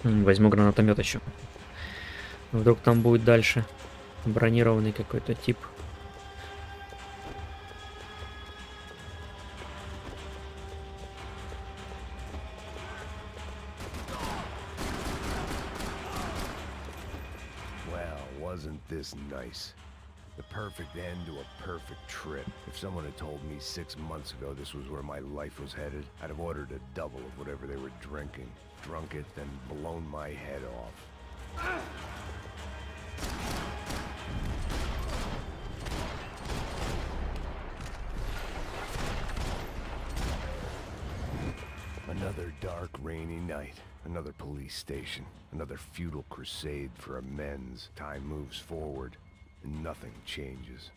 Возьму гранатомет еще. Вдруг там будет дальше бронированный какой-то тип. Well, wasn't this nice? The perfect end to a perfect trip. If someone had told me 6 months ago this was where my life was headed, I'd have ordered a double of whatever they were drinking, drunk it, then blown my head off. Another dark, rainy night. Another police station. Another futile crusade for amends. Time moves forward, and nothing changes.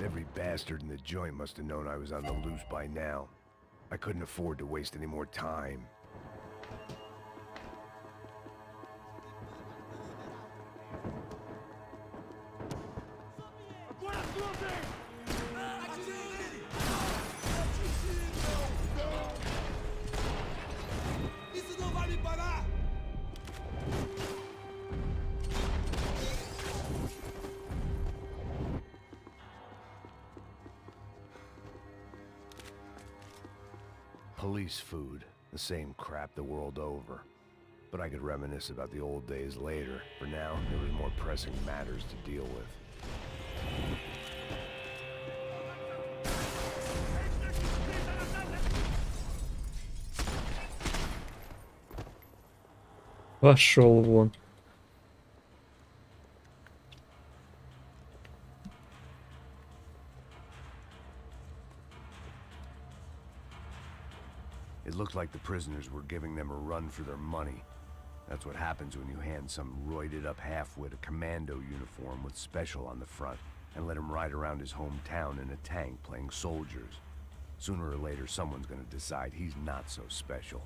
Every bastard in the joint must have known I was on the loose by now. I couldn't afford to waste any more time. Police food, the same crap the world over. But I could reminisce about the old days later. For now, there was more pressing matters to deal with. Пошел вон. It looked like the prisoners were giving them a run for their money. That's what happens when you hand some roided-up halfwit a commando uniform with special on the front and let him ride around his hometown in a tank playing soldiers. Sooner or later, someone's gonna decide he's not so special.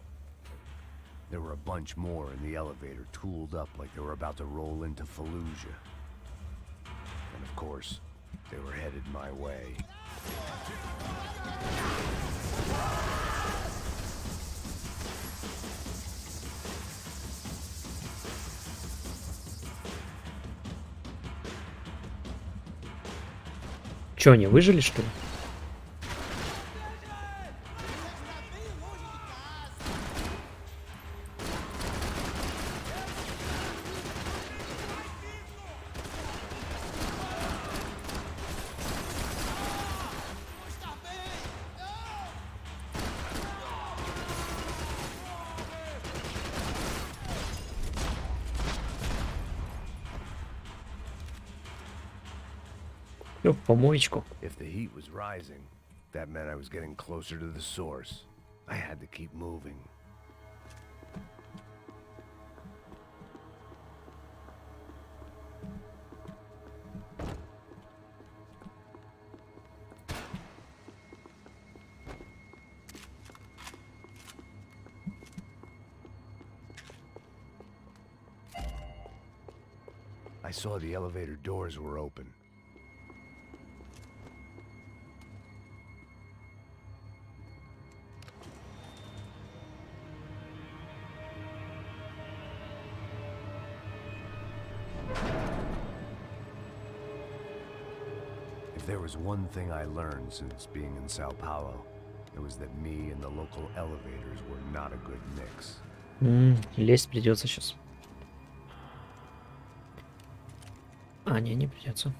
There were a bunch more in the elevator, tooled up like they were about to roll into Fallujah. And of course, they were headed my way. Че, они выжили, что ли? Всё, в помоечку. If the heat was rising, that meant I was getting closer to the source. I had to keep moving. I saw the elevator doors were open. If there was one thing I learned since being in Sao Paulo, it was that me and the local elevators were not a good mix. Лезть придется сейчас. А, не придется.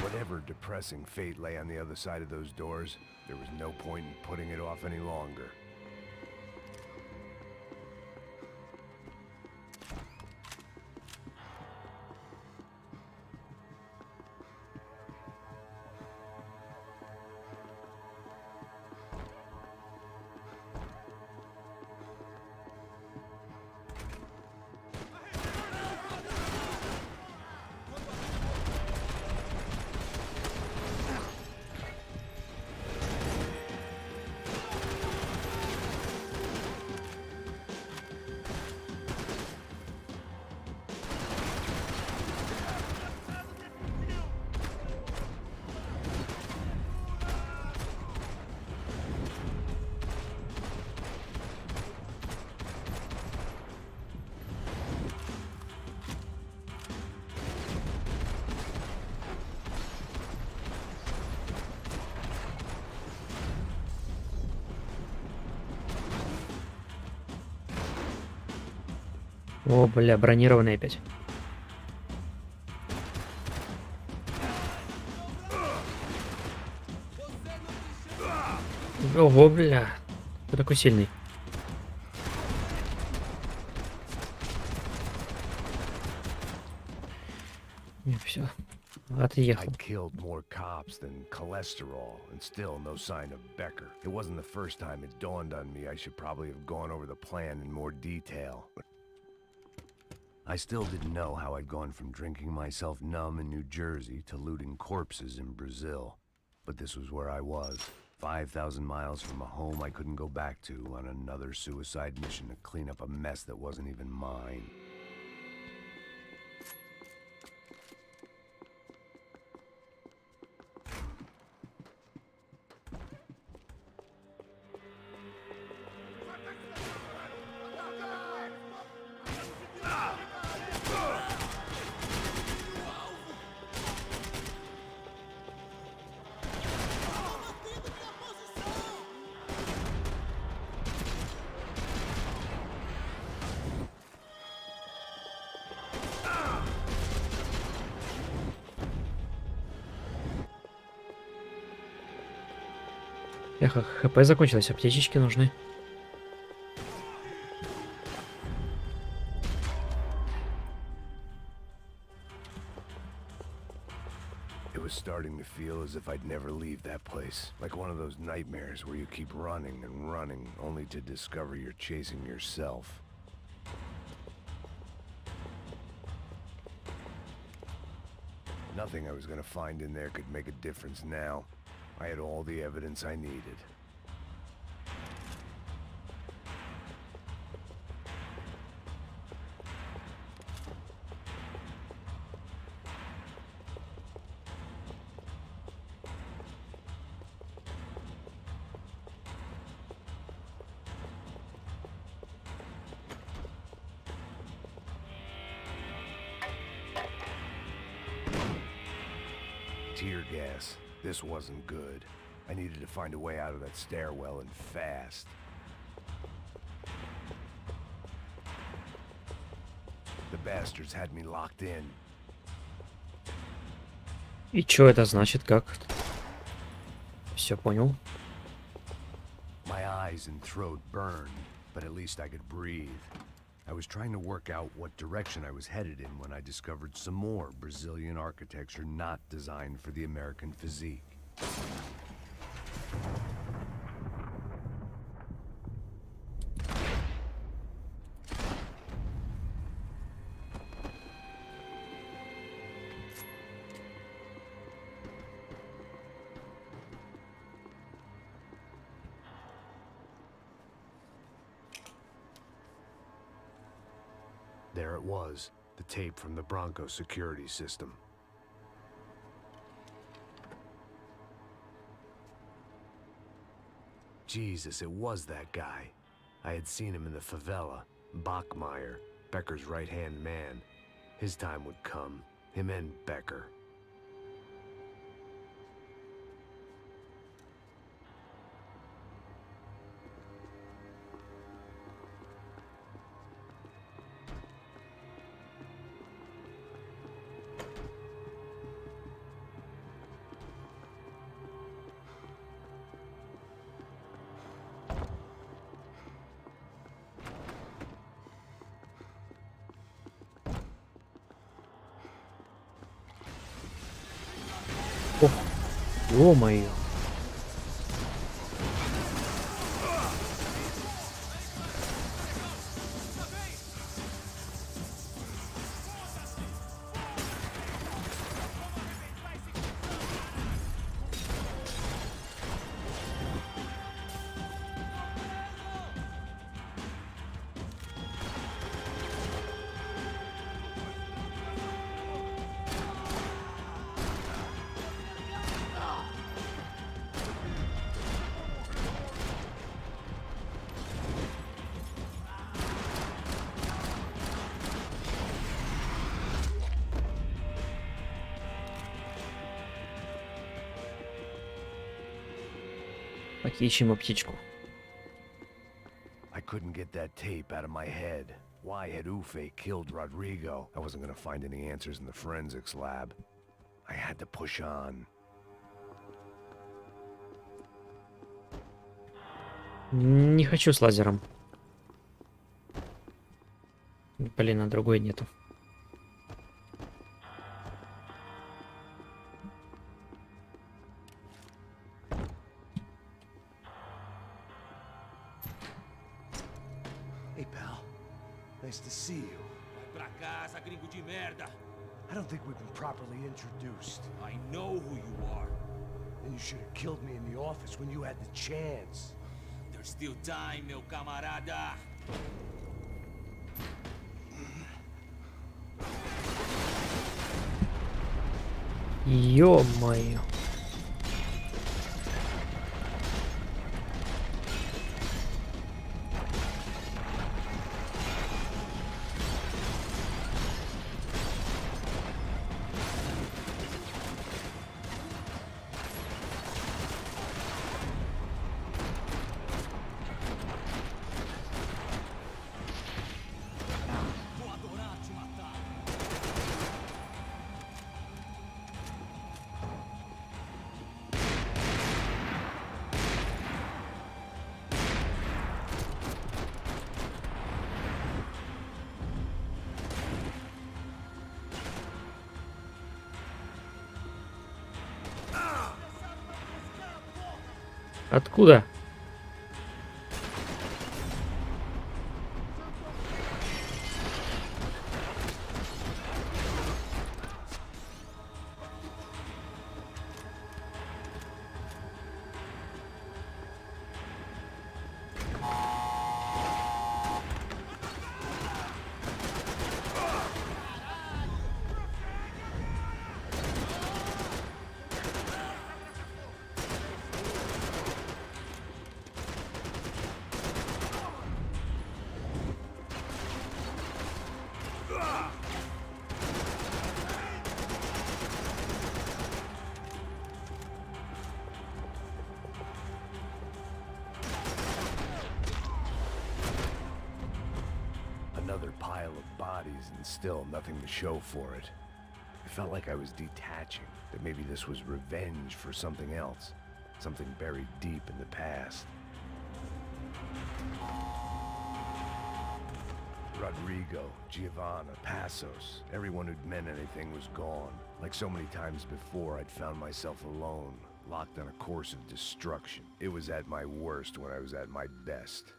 Whatever depressing fate lay on the other side of those doors, there was no point in putting it off any longer. О, бля, бронированный опять. Ого, бля. Ты такой сильный. И все. Отъехал. I'd killed more cops than cholesterol, and still no sign of Becker. It wasn't the first time it dawned on me I should probably have gone over the plan in more detail. I still didn't know how I'd gone from drinking myself numb in New Jersey to looting corpses in Brazil. But this was where I was, 5,000 miles from a home I couldn't go back to on another suicide mission to clean up a mess that wasn't even mine. Эх, хп закончилось, аптечечки нужны. It was starting to feel as if I'd never leave that place. Like one of those nightmares where you keep running and running, only to discover you're chasing yourself. Nothing I was gonna find in there could make a difference now. I had all the evidence I needed. Tear gas. This wasn't good. I needed to find a way out of that stairwell and fast. The bastards had me locked in. И чё это значит, как? Все понял. My eyes and throat burned, but at least I could breathe. I was trying to work out what direction I was headed in when I discovered some more Brazilian architecture not designed for the American physique. There it was, the tape from the Bronco security system. Jesus, it was that guy. I had seen him in the favela, Bachmeyer, Becker's right-hand man. His time would come, him and Becker. Ё-моё. Ищем аптечку. I couldn't get that tape out of my head. Why had HUAWEI killed Rodrigo? I wasn't gonna find any answers in the forensics lab. I had to push on. Не хочу с лазером. Блин, а другой нету. Hey, pal. Nice to see you. Vai pra casa, gringo de merda. I don't think we've been properly introduced. I know who you are. And you should have killed me in the office when you had the chance. There's still time, meu camarada. Ё-моё. Vou adorar te matar. Откуда? Another pile of bodies and still nothing to show for it. It felt like I was detaching, that maybe this was revenge for something else, something buried deep in the past. Rodrigo, Giovanna, Passos, everyone who'd meant anything was gone. Like so many times before, I'd found myself alone, locked on a course of destruction. It was at my worst when I was at my best.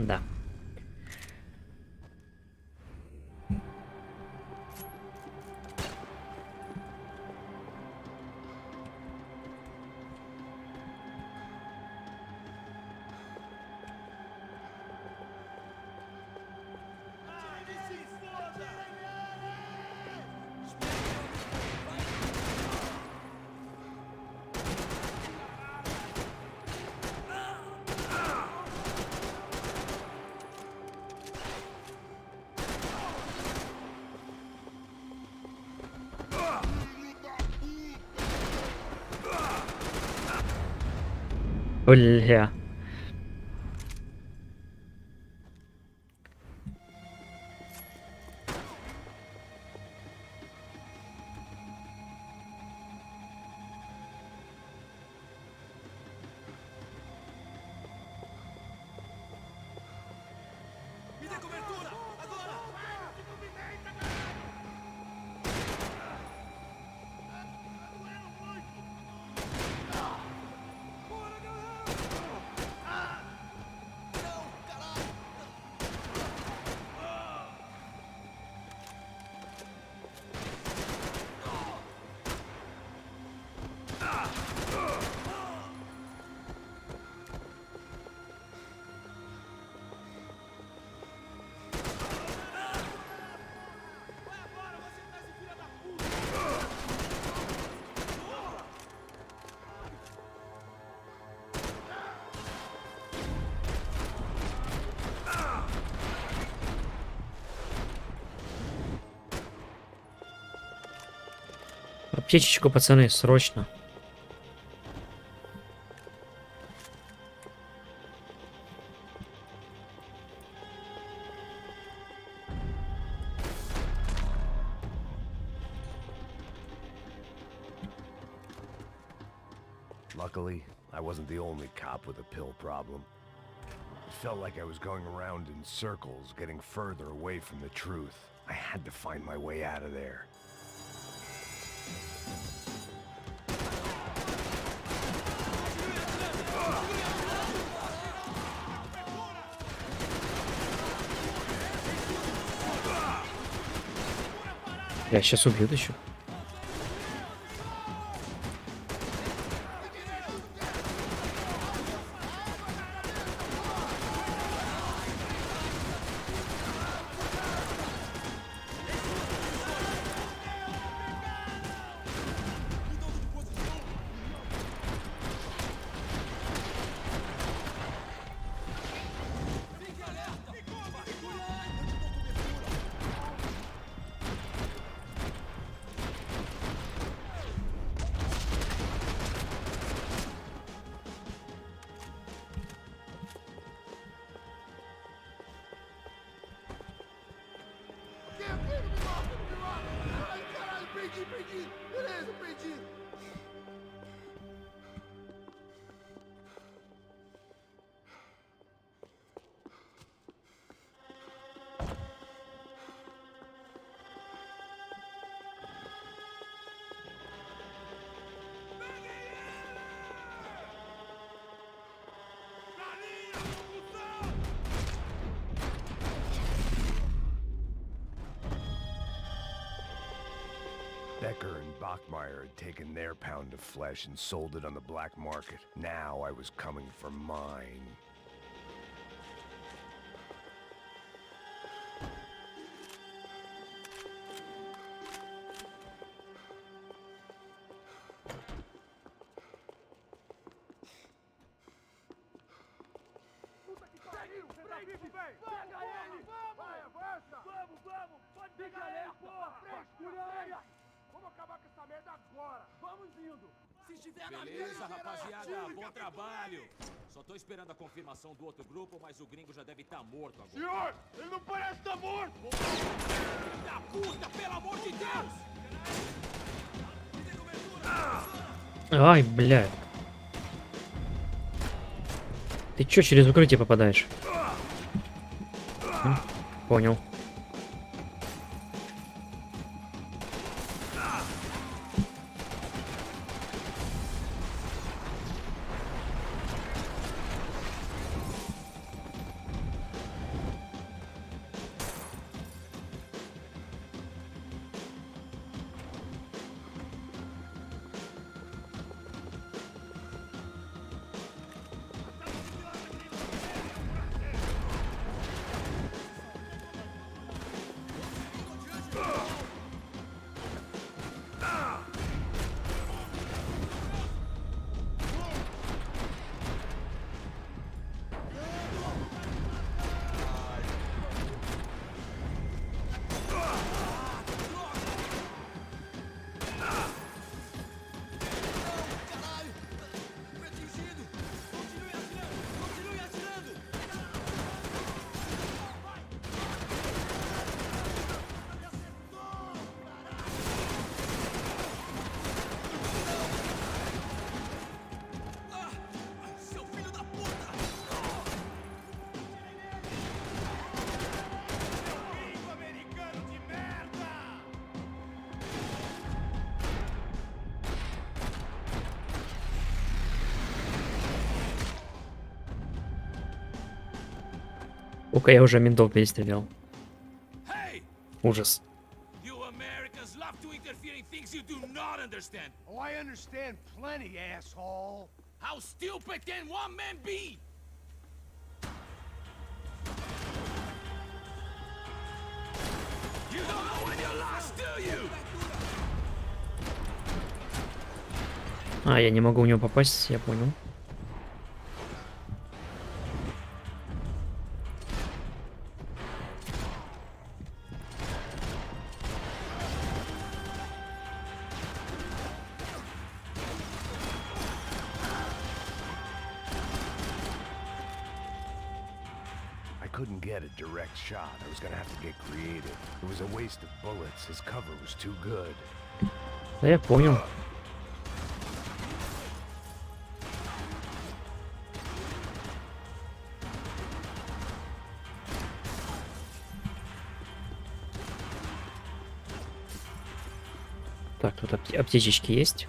Да. Бля. Аптечечку, пацаны, срочно. Luckily, I wasn't the only cop with a pill problem. It felt like I was going around in circles, getting further away from the truth. I had to find my way out of there. Я сейчас убьют еще. Becker and Bachmeyer had taken their pound of flesh and sold it on the black market. Now I was coming for mine. Beleza, rapaziada, bom trabalho. Só tô esperando a confirmação do outro grupo, mas o gringo já deve estar morto agora. Senhor, ele não parece estar morto! Da puta, pelo amor de Deus! Ай, блядь. Ты чё через укрытие попадаешь? Понял. Сколько я уже ментов перестрелял. Hey! Ужас. You Americans love to interfere in things you do not understand. Oh, I understand plenty, asshole. How stupid can one man be? You don't know when you're lost, do you? А, я не могу в него попасть, я понял. I couldn't get a direct shot. I was gonna have to get creative. It was a waste of bullets. His cover was too good. Да я понял. Так, тут аптечечки есть.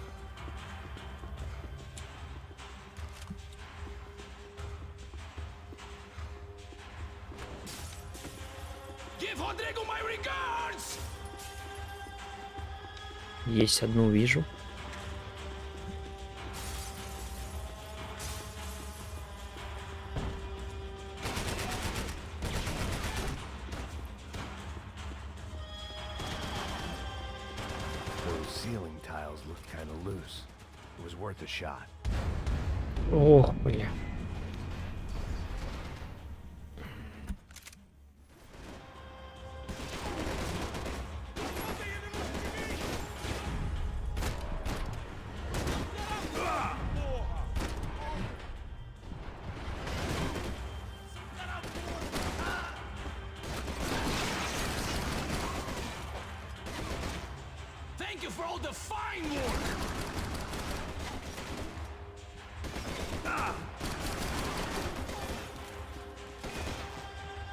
Give Rodrigo my regards! Есть одну, вижу. Those ceiling tiles looked kind of loose. It was worth a shot. Ох, бля. Thank you for all the fine work!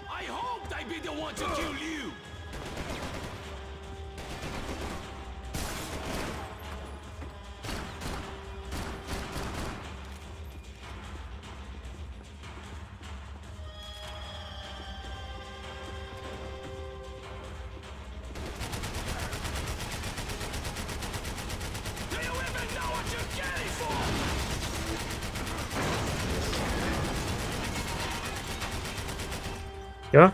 I hoped I'd be the one to kill you! Do you even know what you're getting for? Всё?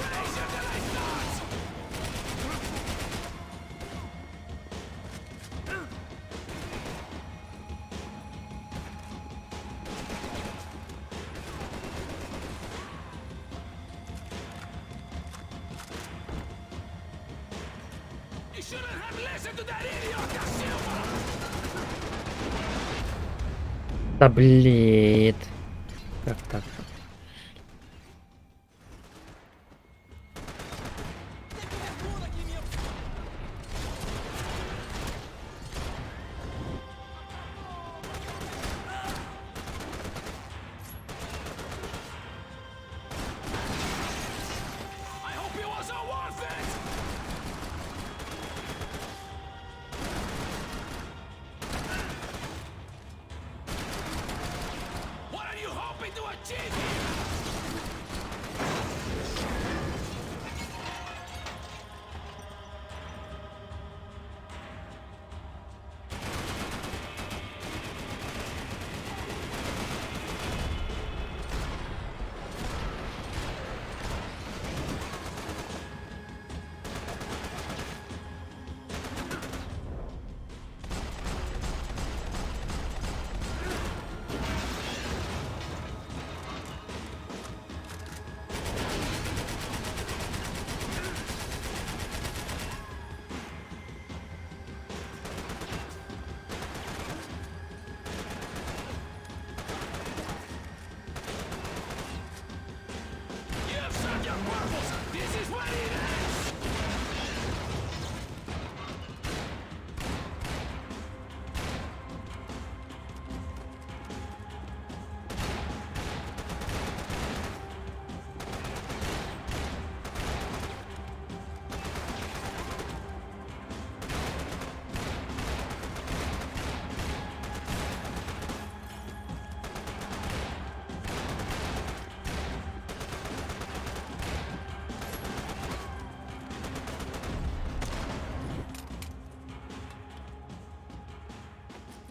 Crazier than I thought! You shouldn't have listened to that idiot, Da Silva! Да блин. Как так? I hope it wasn't worth it! What are you hoping to achieve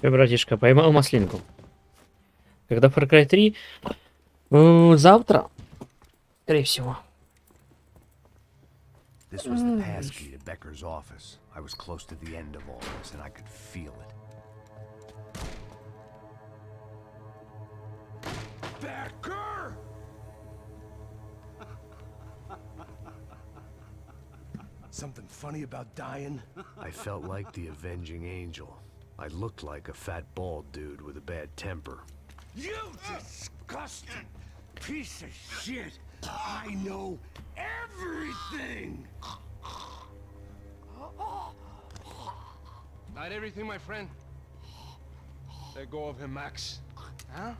Че, братишка, поймал маслинку. Когда Far Cry 3? Завтра, скорее всего. This was the passkey to Becker's office. I was close to the end of all this, and I could feel it. Becker! Something funny about dying? I felt like the avenging angel. I looked like a fat bald dude with a bad temper. You disgusting piece of shit! I know everything! Not everything, my friend. Let go of him, Max. Huh?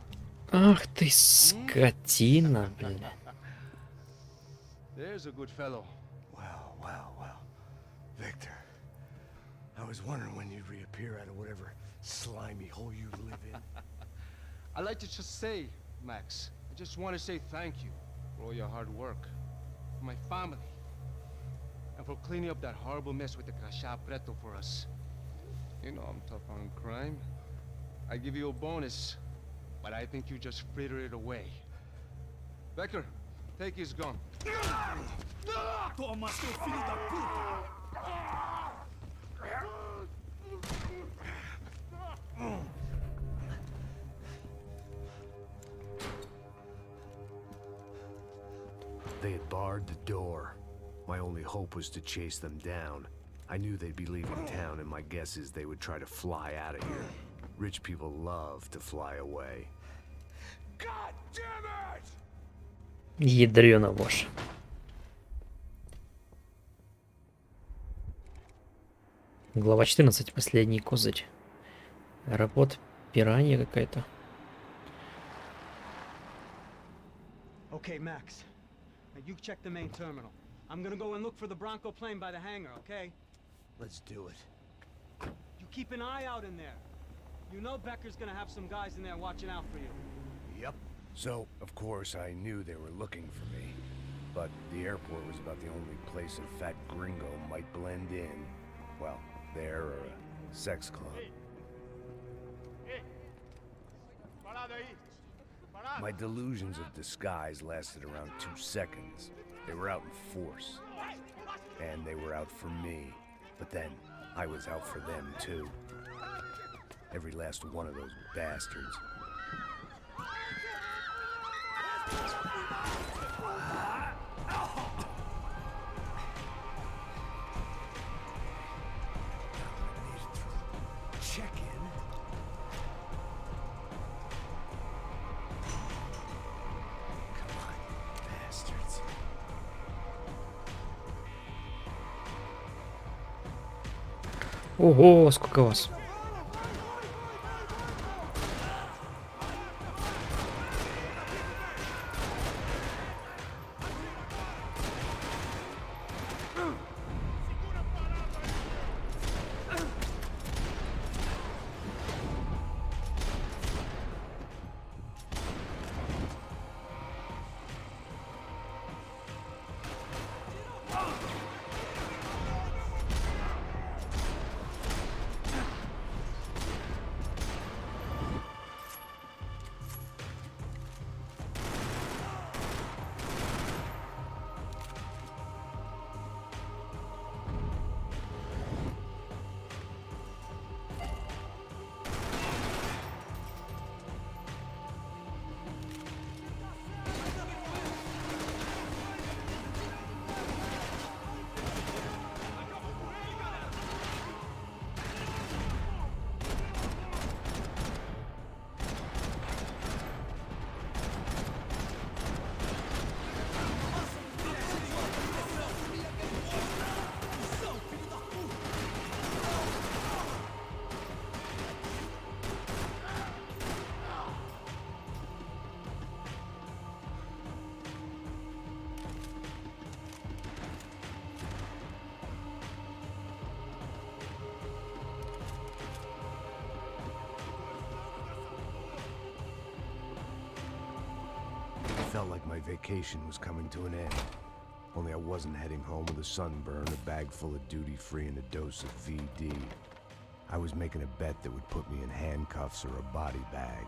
Ах ты скотина, блин. There's a good fellow. Well. Victor, I was wondering when you'd reappear out of whatever slimy hole you live in. I'd like to just say, Max, I just want to say thank you for all your hard work, for my family, and for cleaning up that horrible mess with the Crachá Preto for us. You know I'm tough on crime. I give you a bonus, but I think you just fritter it away. Becker, take his gun. Toma, seu filho da puta! They had barred the door. My only hope was to chase them down. I knew they'd be leaving town, and my guess is they would try to fly out of here. Rich people love to fly away. God damn it! Ядрёна вошь. Глава 14. Последний козырь. Аэропорт Пиранья какая-то. Okay, Max. Now you check the main terminal. I'm gonna go and look for the Bronco plane by the hangar, okay? Let's do it. You keep an eye out in there. You know Becker's gonna have some guys in there watching out for you. Yep. So, of course, I knew they were looking for me. But the airport was about the only place a fat gringo might blend in. Well, there or a sex club. My delusions of disguise lasted around 2 seconds. They were out in force. And they were out for me. But then, I was out for them too. Every last one of those bastards. Check in. Come on, bastards. Ого, сколько вас. Felt like my vacation was coming to an end. Only I wasn't heading home with a sunburn, a bag full of duty-free, and a dose of VD. I was making a bet that would put me in handcuffs or a body bag.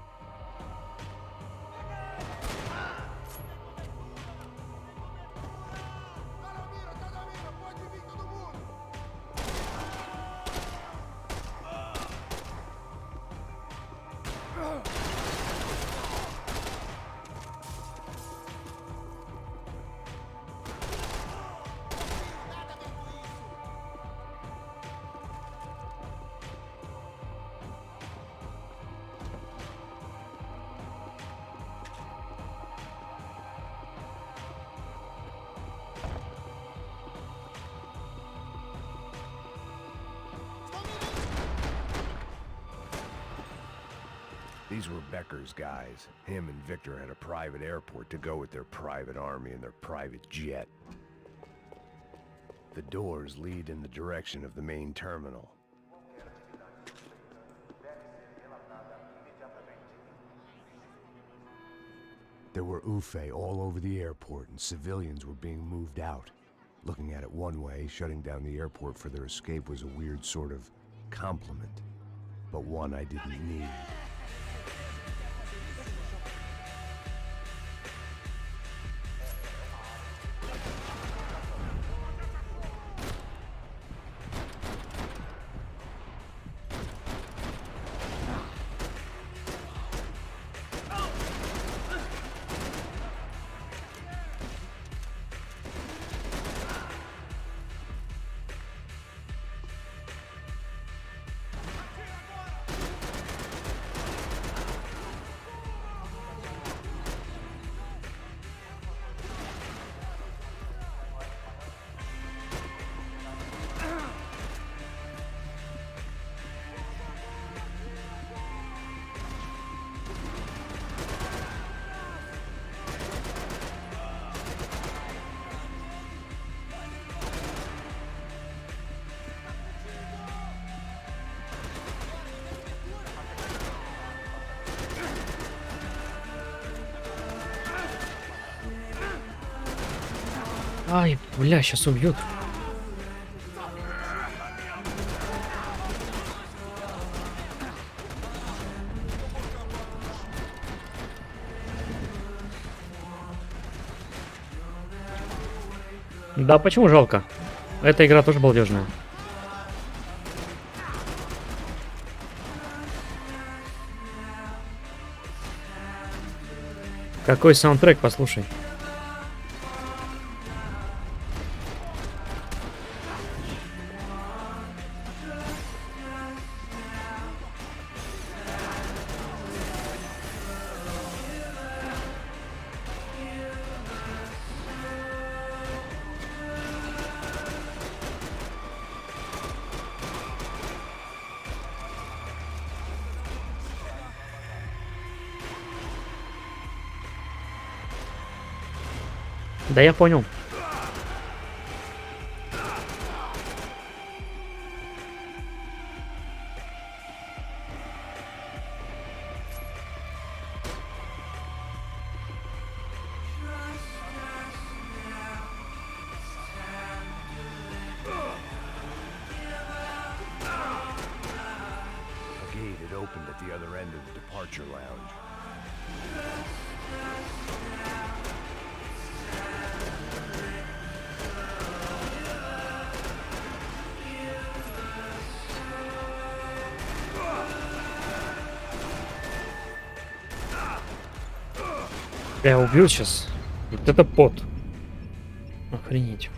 These were Becker's guys. Him and Victor had a private airport to go with their private army and their private jet. The doors lead in the direction of the main terminal. There were UFE all over the airport and civilians were being moved out. Looking at it one way, shutting down the airport for their escape was a weird sort of compliment, but one I didn't need. Ай, бля, сейчас убьют. Да, почему жалко? Эта игра тоже балдежная. Какой саундтрек, послушай. Да я понял. A gate had opened at the other end of the departure lounge. Я убил сейчас. Вот это пот. Охренеть.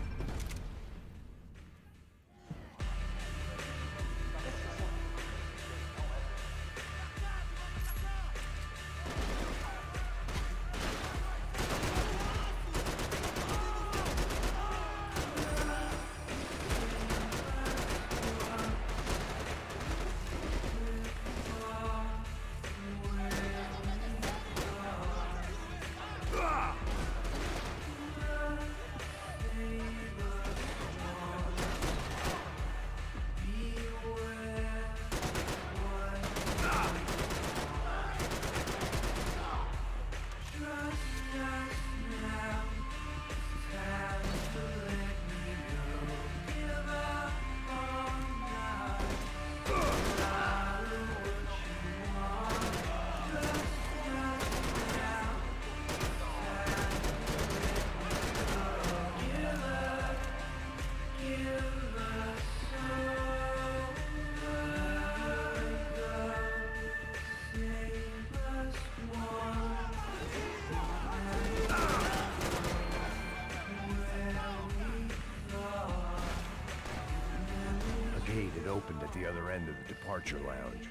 at the other end of the departure lounge.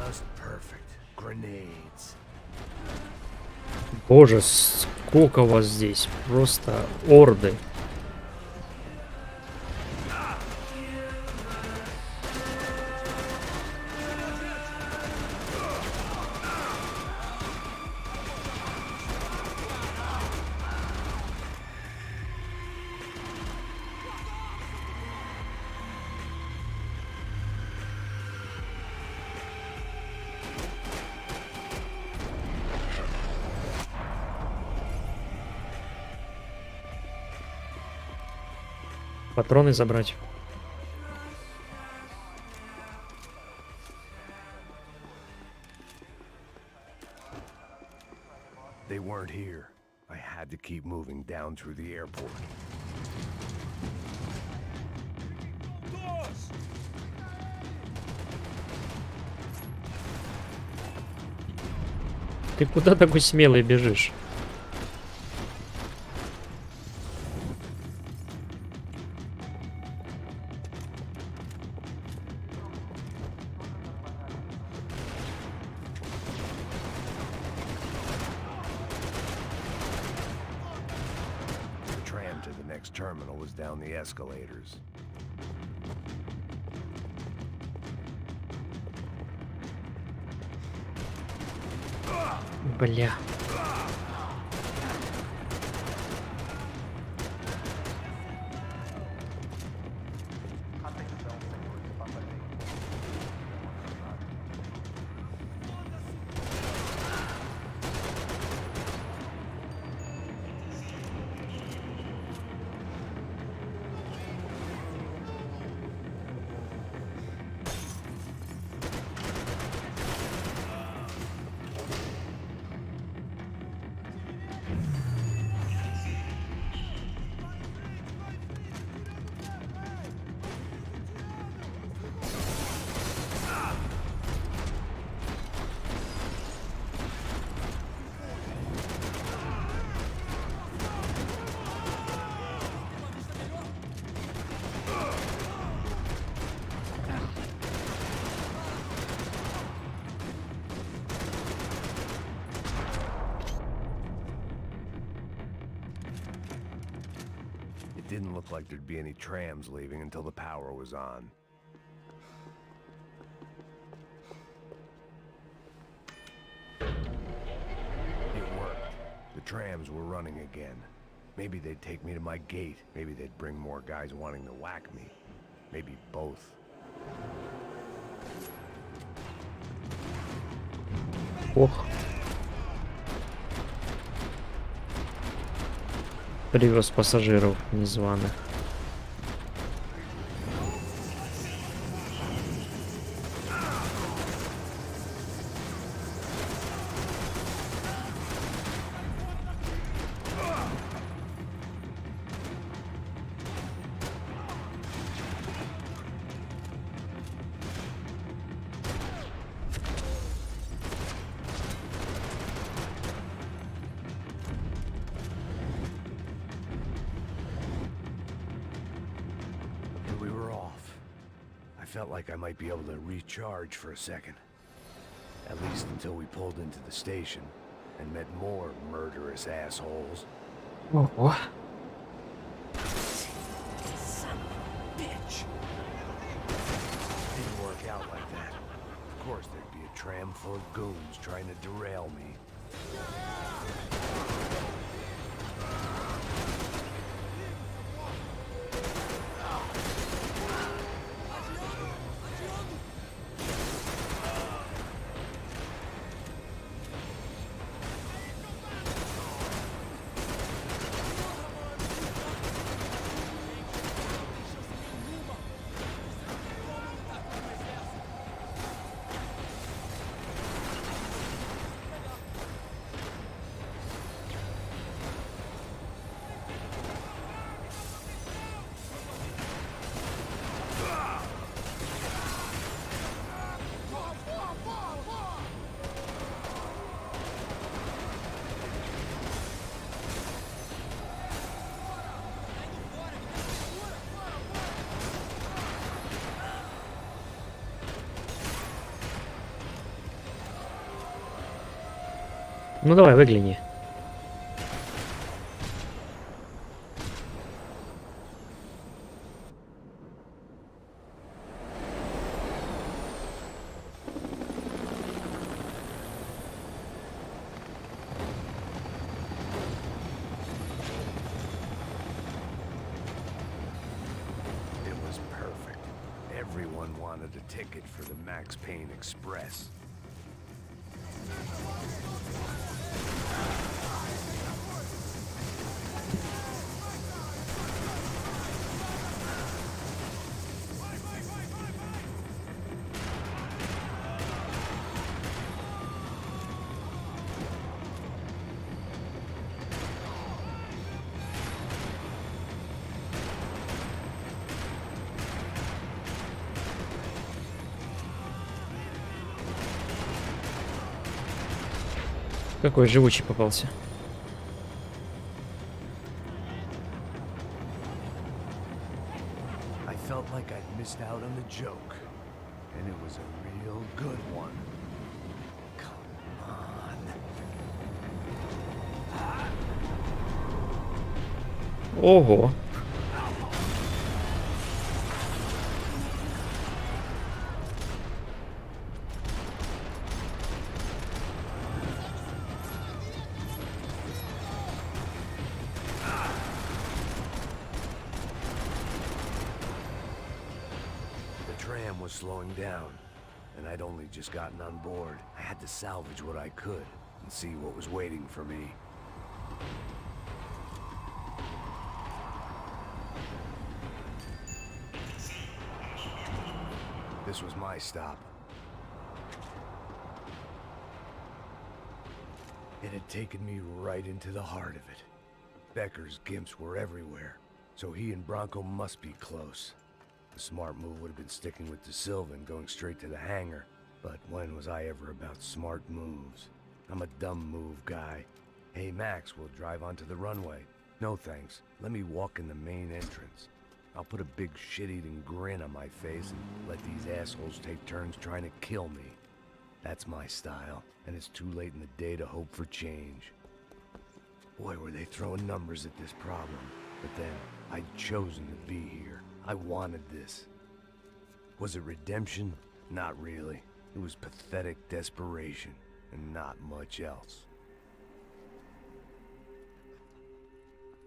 Just perfect. Grenades. Боже, сколько вас здесь. Просто орды. Патроны забрать. They weren't here. I had to keep moving down through the airport. Ты куда такой смелый бежишь? The tram to the next terminal was down the escalators. Бля. It didn't look like there'd be any trams leaving until the power was on. It worked. The trams were running again. Maybe they'd take me to my gate. Maybe they'd bring more guys wanting to whack me. Maybe both. Ох. Привез пассажиров незваных. We were off. I felt like I might be able to recharge for a second. At least until we pulled into the station and met more murderous assholes. Ого. Bitch. Didn't work out like that. Of course there'd be a tram full of goons trying to derail me. Ну давай, выгляни. It was perfect. Everyone wanted a ticket for the Max Payne Express. Какой живучий попался. I felt like I'd missed out on the joke, and it was a real good one. Come on. Ого. Tram was slowing down, and I'd only just gotten on board. I had to salvage what I could and see what was waiting for me. This was my stop. It had taken me right into the heart of it. Becker's gimps were everywhere, so he and Bronco must be close. The smart move would have been sticking with De Silva and going straight to the hangar. But when was I ever about smart moves? I'm a dumb move guy. Hey Max, we'll drive onto the runway. No thanks. Let me walk in the main entrance. I'll put a big shit-eating grin on my face and let these assholes take turns trying to kill me. That's my style, and it's too late in the day to hope for change. Boy, were they throwing numbers at this problem. But then, I'd chosen to be here. I wanted this. Was it redemption? Not really. It was pathetic desperation, and not much else.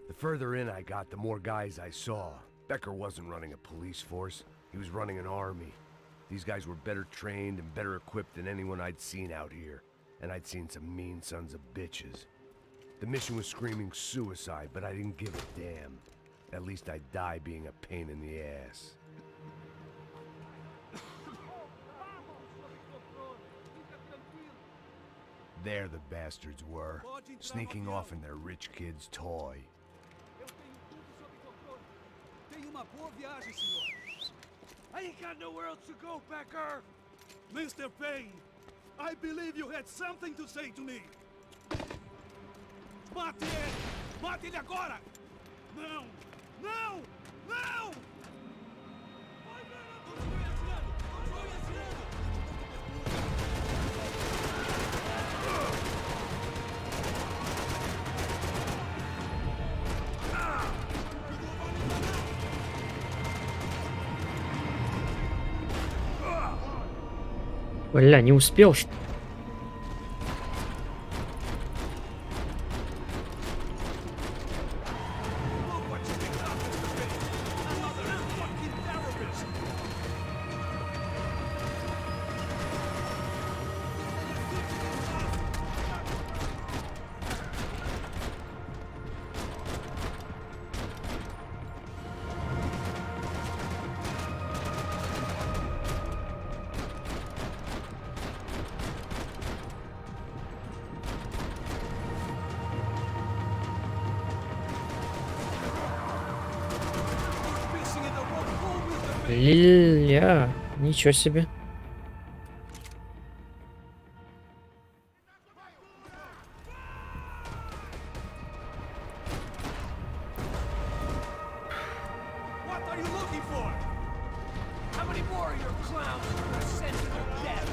The further in I got, the more guys I saw. Becker wasn't running a police force. He was running an army. These guys were better trained and better equipped than anyone I'd seen out here. And I'd seen some mean sons of bitches. The mission was screaming suicide, but I didn't give a damn. At least I'd die being a pain in the ass. There the bastards were, sneaking off in their rich kid's toy. I ain't got nowhere else to go, Becker! Mr. Payne, I believe you had something to say to me. Mate ele! Mate ele agora! Não! Não! Não! Vai, Бля, не успел, что... Ля, ничего себе. What are you looking for? How many more of your clowns are gonna send to their death?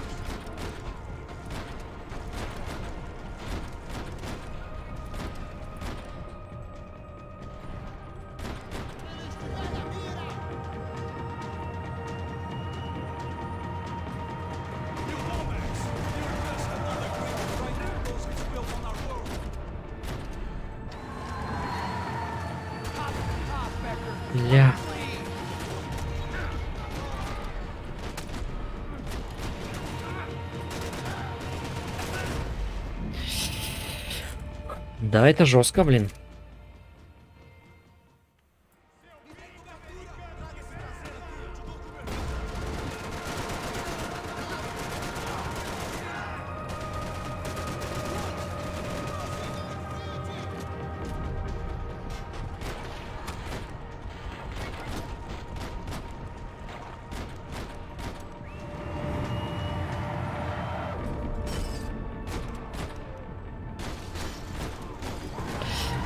Да, это жестко, блин.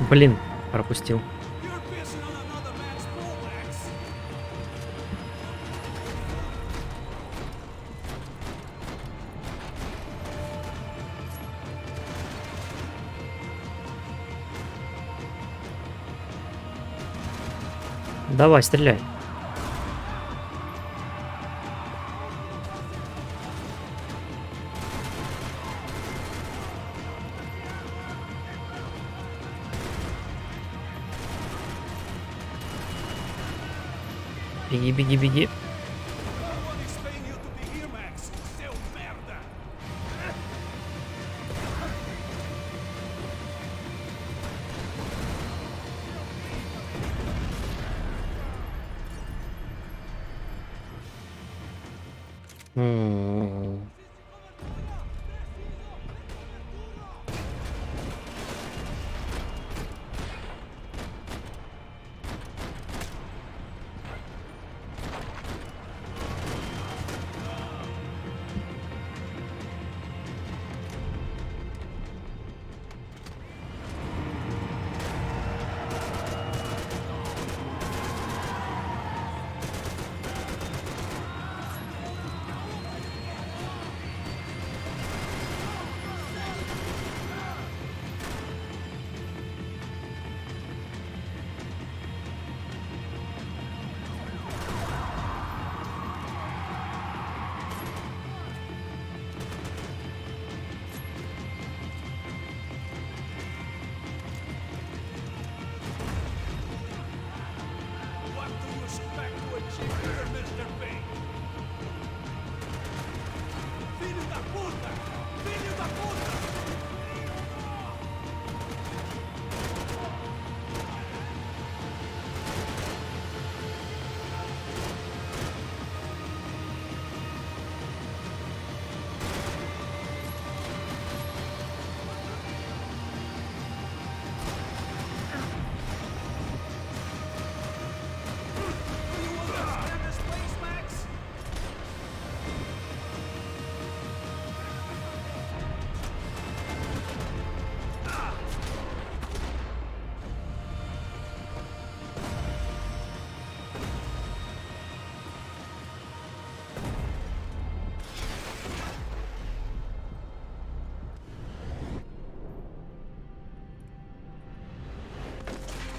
Блин, пропустил. Давай, стреляй. Беги, беги, беги.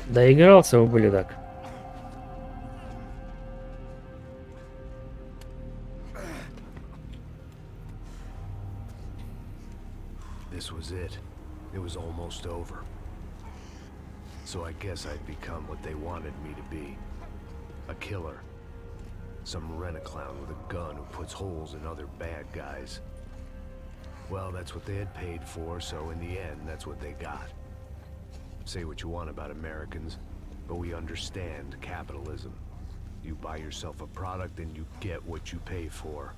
Доигрался, ублюдок. This was it. It was almost over. So I guess I'd become what they wanted me to be. A killer. Some rent-a-clown with a gun who puts holes in other bad guys. Well, that's what they had paid for, so in the end, that's what they got. Say what you want about Americans, but we understand capitalism. You buy yourself a product and you get what you pay for.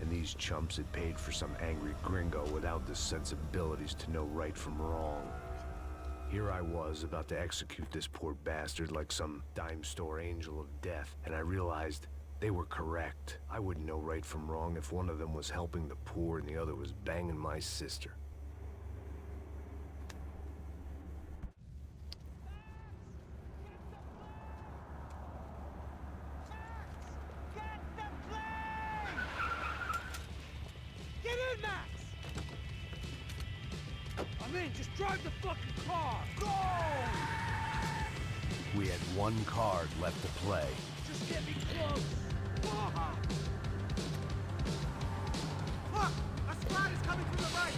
And these chumps had paid for some angry gringo without the sensibilities to know right from wrong. Here I was about to execute this poor bastard like some dime store angel of death, and I realized they were correct. I wouldn't know right from wrong if one of them was helping the poor and the other was banging my sister. Just drive the fucking car! Go! We had one card left to play. Just get me close! Look! A squad is coming from the right!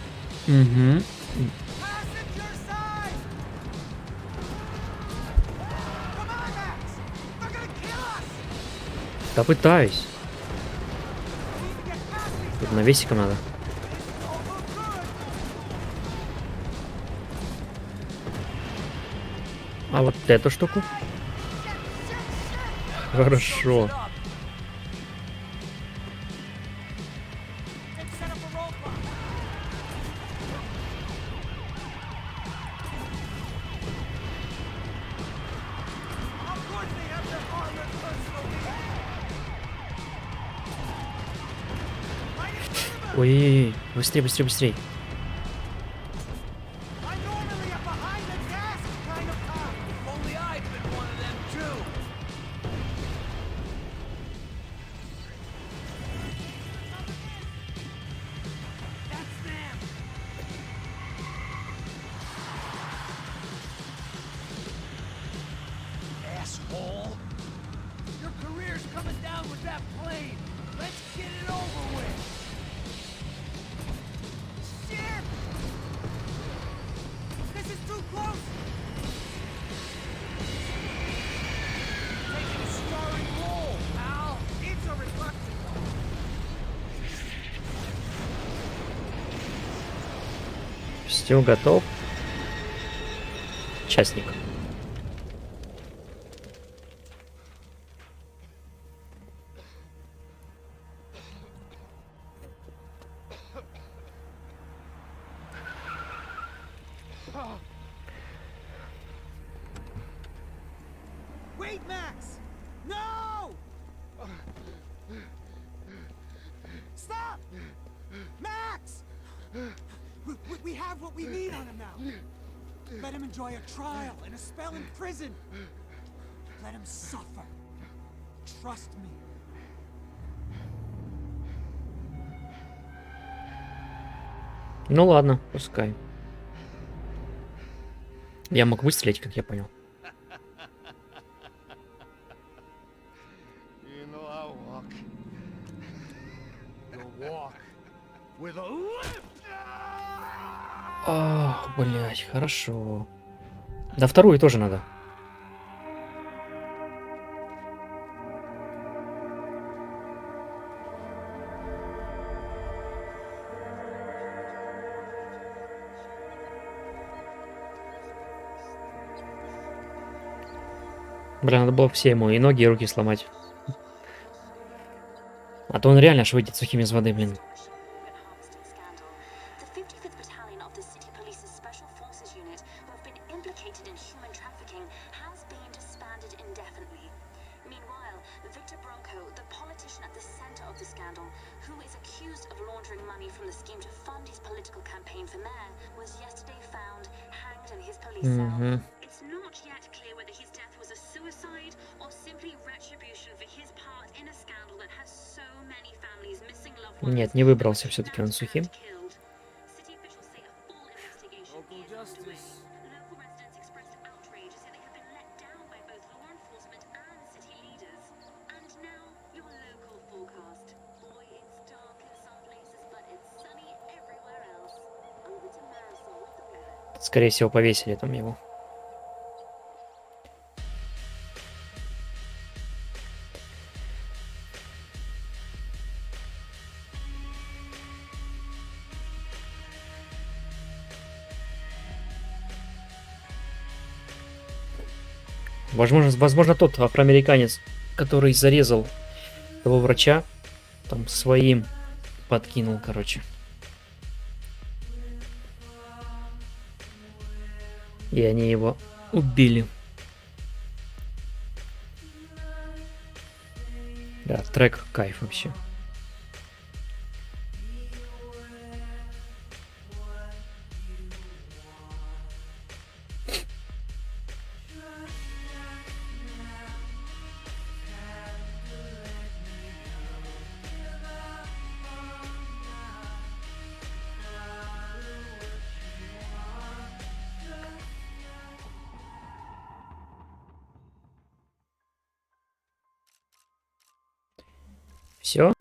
Passenger side! Come on, Max! They're gonna kill us! Да пытаюсь. Тут навесиком надо. А вот эту штуку? Хорошо. Ой-ой-ой, быстрее, быстрее, быстрее. Все готов. Частник. Wait, Max! No! Stop! Max! We have what we need on him now. Let him enjoy a trial and a spell in prison. Let him suffer. Trust me. Ну ладно, пускай. Я мог выстрелить, как я понял. You know I walk. You walk with a limp. Ах, блять, хорошо. Да вторую тоже надо. Бля, надо было все ему и ноги, и руки сломать. А то он реально аж выйдет сухим из воды, блин. Угу. Нет, не выбрался все-таки он сухим. Скорее всего, повесили там его. Возможно, тот афроамериканец, который зарезал того врача, там своим подкинул, короче. И они его убили. Да, трек кайф вообще. Все,